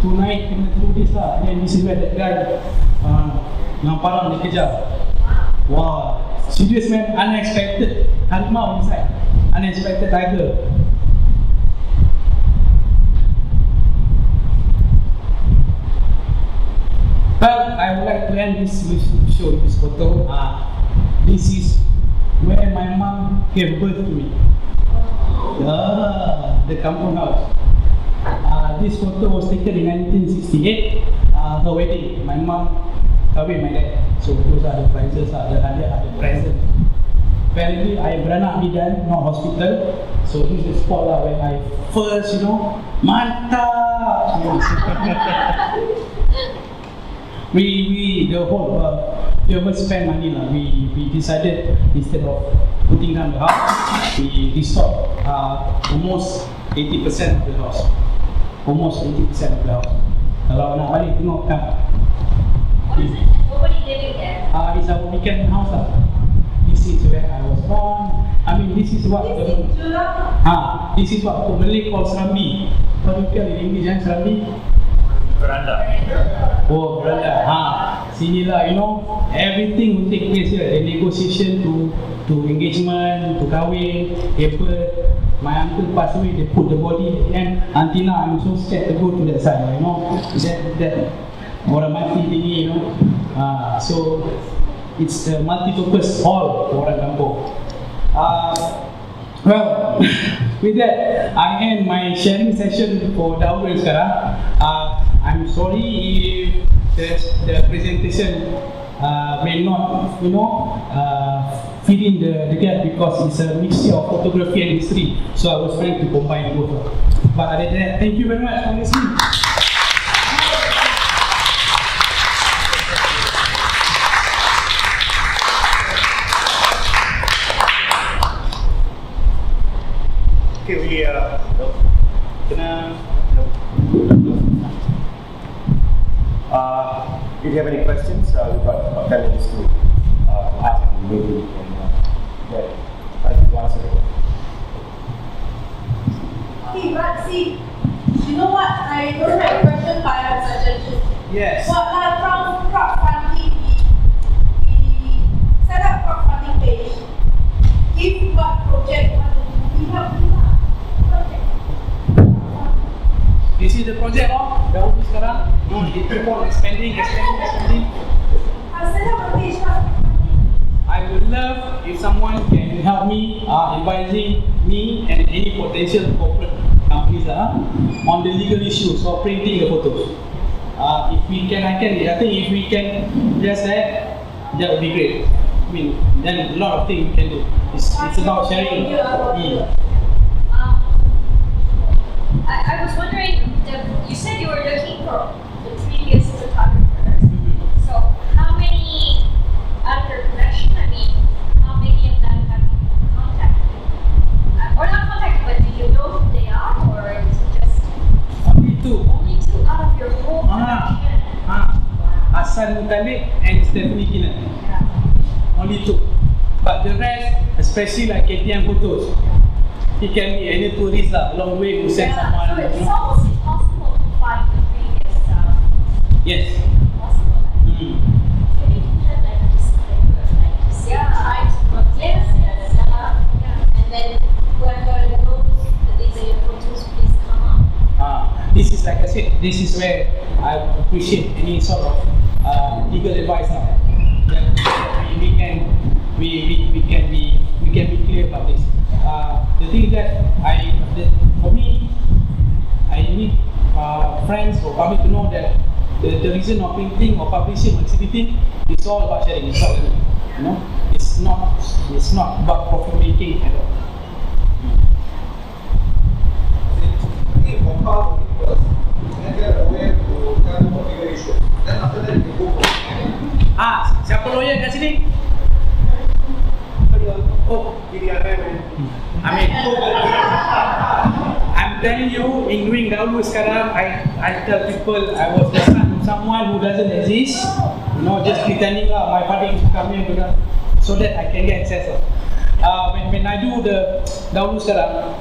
Tonight kena do this lah. Then this is where that guy dengan parang dia kejar. Wow, serious man, unexpected harimau inside, unexpected tiger. Well, I would like to end this with show this photo. This is where my mom gave birth to me. The kampung house. This photo was taken in 1968. Her wedding. My mom kahwin my dad. So those are the prizes, the hadiah, the present. Apparently, I beranak bidan, not hospital. So this is the spot lah where I first, mantap. The whole whoever spend money lah. We decided instead of putting down the house, we restored almost 80% of the house. Almost 80% of the house. Kalau nak balik tengok kan. Nobody living there. It's our weekend house lah. This is where I was born. I mean, this is what this is what the Malay calls Serambi. What do you call in English? Serambi? Veranda. Oh, veranda. Sinilah, everything will take place here. The negotiation to engagement, to kahwin, paper. My uncle passed away, they put the body, and until now I'm so scared to go to that side, that orang mati tinggi, so it's the multi-purpose hall for orang kampung. Well, with that, I end my sharing session for Dahulu sekarang. I'm sorry if the presentation may not, fill in the gap because it's a mixture of photography and history. So I was trying to combine both. But other than that, thank you very much for listening. Okay, we if you have any questions, we've got about 10 minutes to ask, and maybe we can try to answer it. Okay, but see, you know what? I don't have a question, but I have a suggestion. Yes. Well, from crowdfunding, we set up crowdfunding page. If what project you want to do, we help you out. Project. this is the project dahulu sekarang, they keep on expanding. Send out a page lah. I would love if someone can help me advising me and any potential corporate companies on the legal issues of printing the photos. If we can, I think if we can just that would be great. I mean, then a lot of things we can do. It's about sharing. I was wondering, you said you were looking for the previous photographers. So how many out of your collection, I mean, how many of them have you contacted? Or not contacted, but do you know who they are? Or is it just Only two. only two out of your whole collection? Hassan Mutalik and Stephanie Kinan. Yeah. Only two. But the rest, especially like KTM photos, it can be any tourist along the way who send someone. So it's almost impossible to find the previous Yes. possible. Mm. Can you do that like a disclaimer, like to say try to look yes, and then whoever knows that these are your photos, please come up. This is like I said, this is where I appreciate any sort of legal advice now. That we can be clear about this. The thing that for me, I need friends or public to know that the reason of printing or publishing or exhibiting is all about sharing. It's not, you know, it's not about profit making at all. Think from how it works, and get aware to tell them what legal issues. Then after that, you can go for Siapa lawyer kat sini? Oh, Amin. I'm telling you, in doing dahulu sekarang, I tell people I was the son of someone who doesn't exist. You know, just pretending my father used to come here so that I can get access. When I do the dahulu sekarang,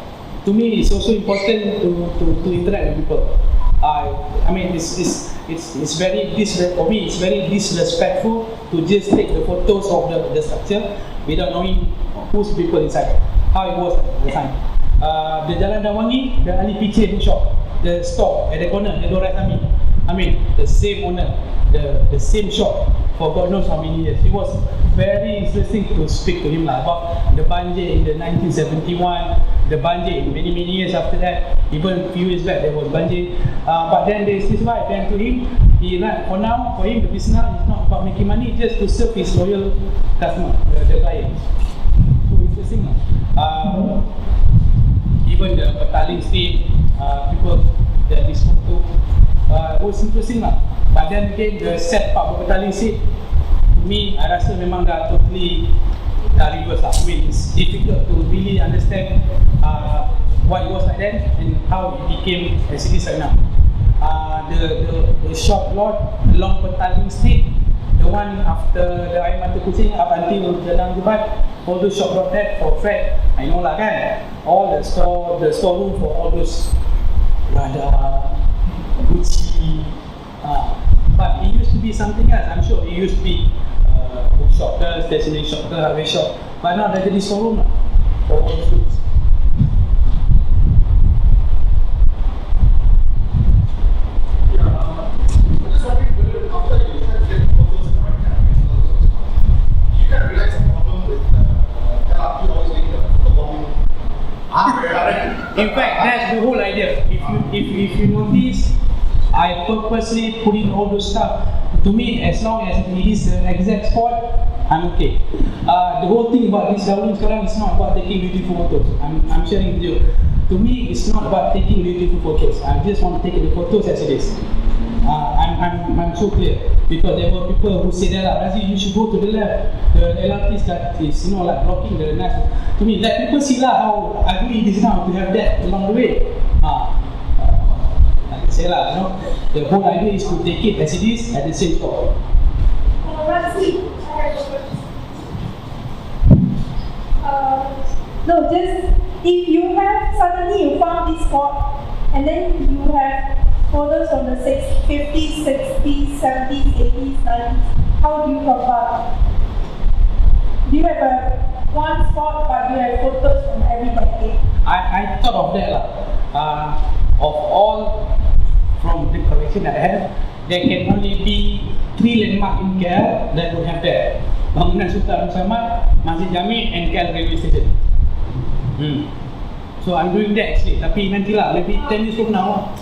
to me it's also important to interact with people. I mean, it's very for me it's very disrespectful to just take the photos of the structure without knowing who's people inside, how it was at the time. The Jalan Dawangi, the Ali Piche shop, the store at the corner, the Dora Tami. I mean, the same owner, the same shop for God knows how many years. It was very interesting to speak to him about the banjir in the 1971, the banjir in many years after that. Even a few years back there was banjir. But then they survived. And to him, for him, the business is not about making money, just to serve his loyal customer, the clients. So interesting. Even the Petaling State, people that we spoke to, was interesting lah. But then again, the sad part of Petaling State, to me, I rasa memang dah totally reverse lah. I mean, it's difficult to really understand what it was like then and how it became as it is right now. The shop lot along Petaling State, the one after the Air Mata Kucing up until Jalan Jebat, all those shop lot there for Fred, I know lah kan, all the storeroom for all those Prada, Gucci, but it used to be something else. I'm sure it used to be bookshop ke, stationery shop ke, hardware shop, but now dah jadi storeroom lah for all those goods. In fact, that's the whole idea. If you notice, I purposely put in all those stuff. To me, as long as it is the exact spot, I'm okay. The whole thing about this dahulu sekarang is not about taking beautiful photos. I'm sharing with you. To me, it's not about taking beautiful photos. I just want to take the photos as it is. I'm so clear because there were people who say that Razi, you should go to the left. The LRT is like blocking the nice. To me, let people see how ugly it is now to have that along the way. Like I say the whole idea is to take it as it is at the same spot. Razi, no, just if you have suddenly you found this spot and then you have photos from the 50s, 60s, 70s, 80s, 90s, how do you compare? Do you have one spot but you have photos from every decade? I thought of that of all section that I have, there can only be 3 landmarks in KL that would have that. Bangunan Sultan Abdul Samad, Masjid Jami and KL Railway Station. So I'm doing that actually, tapi nantilah, maybe 10 years from now.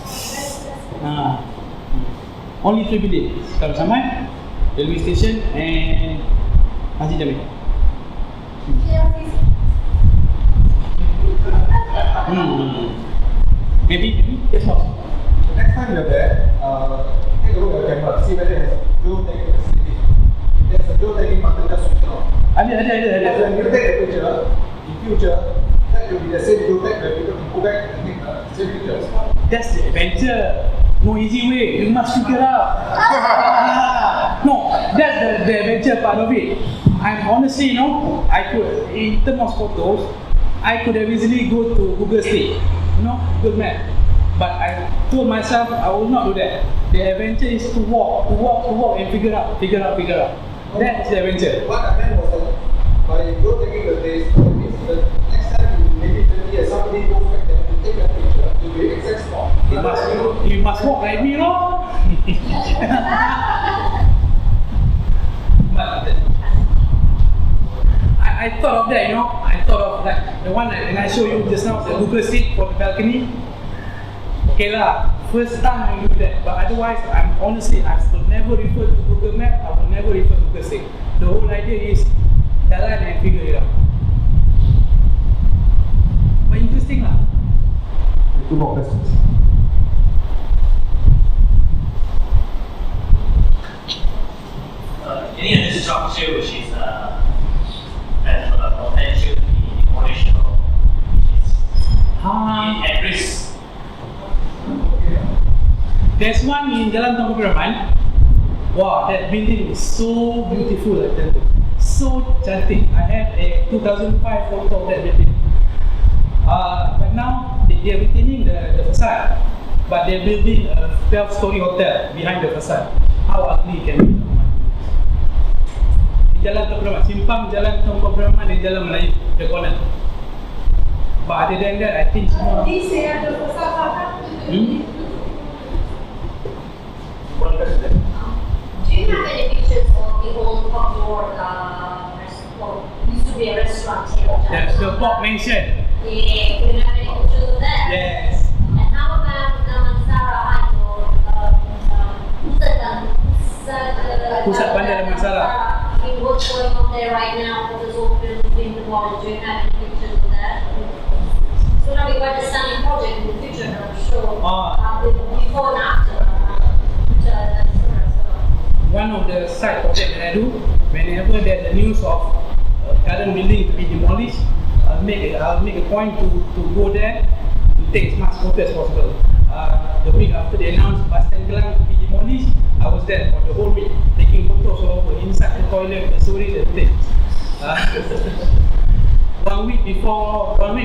Only 3 buildings, Sultan Abdul Samad, Railway Station and Masjid Jami. Maybe that's all. Next time you're there, take a look at your camera, see whether it has a geotagging facility. There's a geotagging button, just switch it on. Ada. When you take a picture, in future, that will be the same geotag where people can go back and take the same pictures. That's the adventure. No easy way. You must figure out. No, that's the adventure part of it. I'm honestly, I could, in terms of photos, I could have easily go to Google Street, Google Map. But I told myself I will not do that. The adventure is to walk and figure out. That's the adventure. What I meant was that by geotagging the place, that means that next time you maybe 20 years, somebody goes back there and take that picture, it will be an exact spot. You must walk like me, But I thought of that, I thought of like the one that I showed you just now, the Google Street for the balcony. Okay lah, first time I do that, but otherwise, I will never refer to Google Map, I will never refer to Google Street. The whole idea is jalan and figure it out. But interesting lah. 2 more questions. Any of this structure which is has potential to be demolished or is at risk? There's one in Jalan Tunku Abdul. Wow, that building is so beautiful, I tell you. So cantik. I have a 2005 photo of that building. But now they are retaining the facade, but they're building a 12-story hotel behind the facade. How ugly can it be? Jalan Tunku Abdul, simpang Jalan Tunku Abdul di Jalan Melayu, the corner. But other than that, I think semua. One question. Do you have any pictures of the old Pop restaurant? Used to be a restaurant here. That's the Pop Mansion. Yeah, do you have any pictures of that? Yes. And how about Damansara? Pusat Bandar Damansara. What's going on there right now? What is all being demolished? Do you have any pictures of that? It's going to be quite a stunning project in the future, I'm sure. Before and after. One of the side projects that I do, whenever there's a news of current building to be demolished, I'll make a point to go there to take as much photos as possible. The week after they announced Bastille Kelang to be demolished, I was there for the whole week, taking photos all over, inside the toilet, the storage, and things. 1 week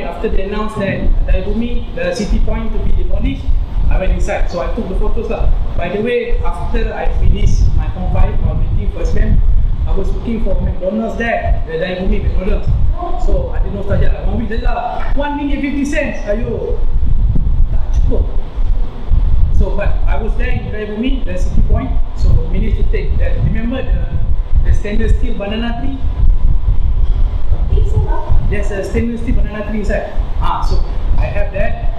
after they announced that Daibumi, the city point to be demolished, I went inside, so I took the photos lah. By the way, after I finished my Form 5, I was waiting for SPM, I was looking for McDonald's there, the Daibumi McDonald's. So I didn't know saja lah, 1 week saja lah, 1 ringgit 50 cents, ayo, tak cukup. So, but I was there in Daibumi, the city point, so managed to take that. Remember the stainless steel banana tree? There's a stainless steel banana tree inside. So I have that.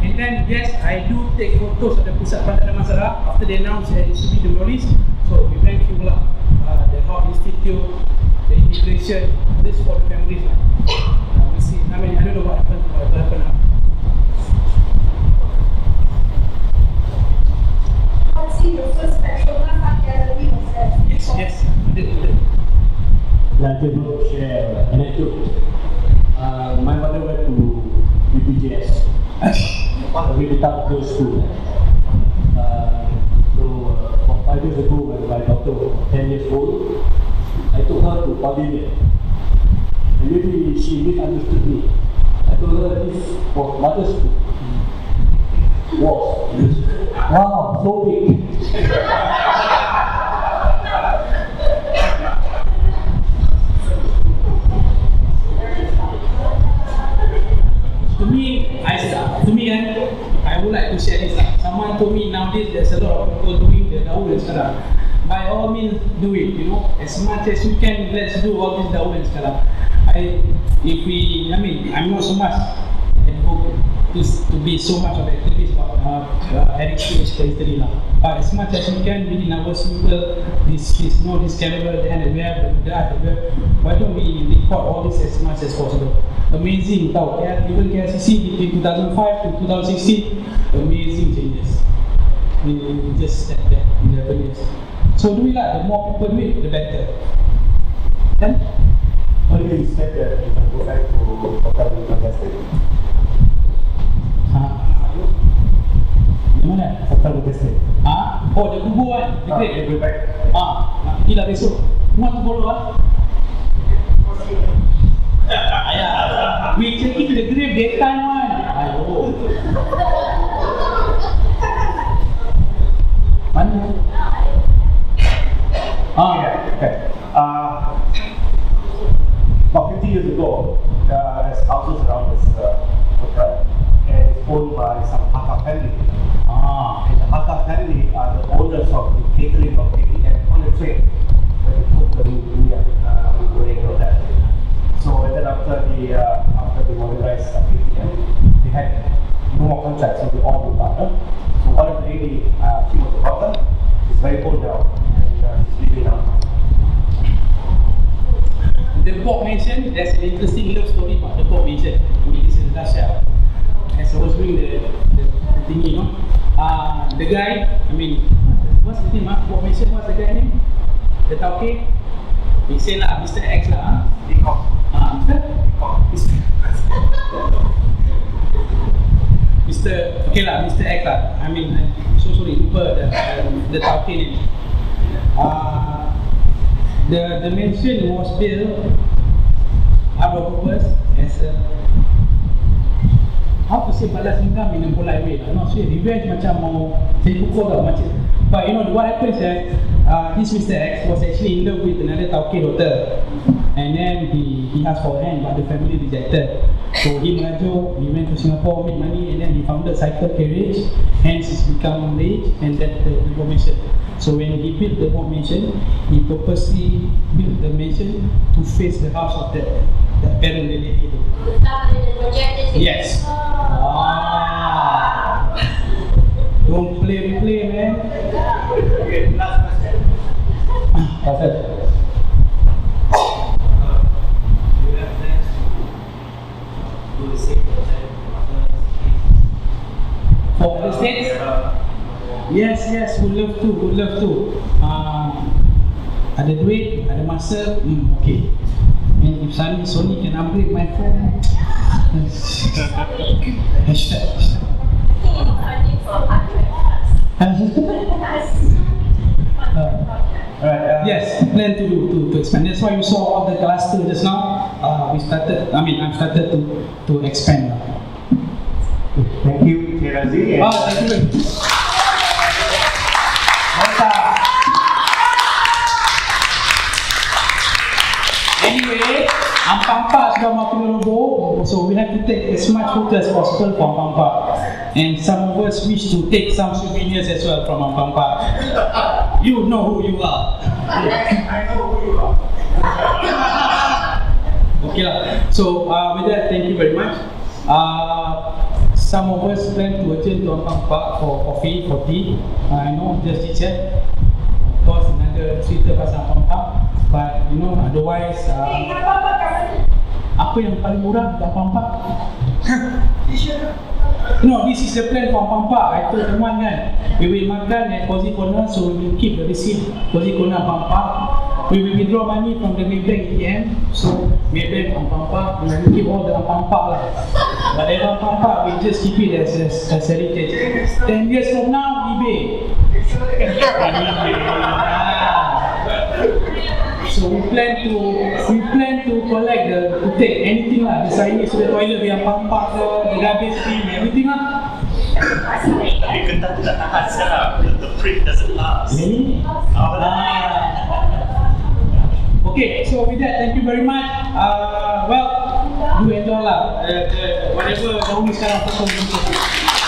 And then yes, I do take photos of the Pusat Bandar Damansara after they announced that it should be demolished. So we went through the Health Institute, the integration, this for the families. We'll see. I don't know what happened now. Let's see your first Petronas Art Gallery was there. Yes, we did. Like to share an anecdote. My mother went to BPJS, really tough girls' school. So 5 years ago, when my daughter was 10 years old, I took her to pavilion. And maybe she misunderstood me. I told her this was mother's school. Wow, so big. To me, I to me I would like to share this lah. Someone told me nowadays there's a lot of people doing the daun sekarang. By all means do it, you know, as much as you can. Let's do all this daun sekarang. I'm not so much to be so much of an activist about heritage history lah. But as much as we can, within our simple this camera, and we have the art, why don't we record all this as much as possible? Amazing tau, even KLCC between 2005 to 2016, amazing changes. We just stepped there in 11 years. So do it lah, the more people do it, the better. Then, How do you expect that you can go back to Hotel Majestic? di mana? Hotel Majestic. Oh, the kubur kan? The grave? You go back. Nak pergi lah besok. Muat tu follow lah. We check into the grave daytime one. Mana? Okay. About 50 years ago, there's houses around this hotel, and it's owned by some Hakka family. And the Hakka family are the owners of the catering of ATM on the train, where they cook the goreng and all that. So and then after the modernized ATM, they had no more contracts, so they all moved out. So one of the lady, she was a worker, she's very old now, and she's living now. The Bob mentioned, there's an interesting love story about the Bob mentioned. This is last year. As I was doing the thingy, you know. The guy, what's his name? Bob mentioned, what's the guy name? The Tauke? He said lah, Mr. X lah. Mr. X lah. I'm so sorry, lupa the Tauke name. The mansion was built out of purpose as a, how to say, balas dendam in a polite way lah. Not say revenge macam mau jadi pukul lah macam. But you know what happens is this Mr. X was actually in love with another Tauke daughter, and then he asked for hand but the family rejected. So he merajuk, he went to Singapore, made money, and then he founded Cycle Carriage. Hence he's become rich, and that the mansion. So when he built the Bob mansion, he purposely built the mansion to face the house of that parent lady. Yes. Don't play, man. Okay, last question. That's it. Do you have plans to do the same project For the States? Yes, would love to. Ada duit, ada masa, okay. And if Sony can upgrade my phone, hashtag. Yes, plan to expand. That's why you saw all the cluster just now. I've started to expand now. Thank you, Razi. Thank you. Anyway, Ampampa sudah makin roboh, so we have to take as much photo as possible from Ampampa. And some of us wish to take some souvenirs as well from Ampampa. You know who you are. I know who you are. Okay lah. So with that, thank you very much. Some of us plan to attend to Ampampa for coffee, for tea. I know, just chit-chat. Of course, another cerita pasal Ampampa. But you know, otherwise, apa yang paling murah kat Ampampa? No, this is the plan for Ampampa. I told teman kan, we will makan at Cozy Corner, so we will keep the receipt Cozy Corner Ampampa. We will withdraw money from the Maybank ATM, so Maybank Ampampa, we will keep all the Ampampa lah. But the Ampampa, we just keep it as heritage. 10 years from now, eBay. So we plan to collect to take anything lah, the signage, the toilet, the Ampampa, the garbage bin, everything lah. Tapi ketat tak tahan sekarang. The print doesn't last. Really? Okay, so with that, thank you very much. Well, Do enjoy lah. Whatever dahulu sekarang photo.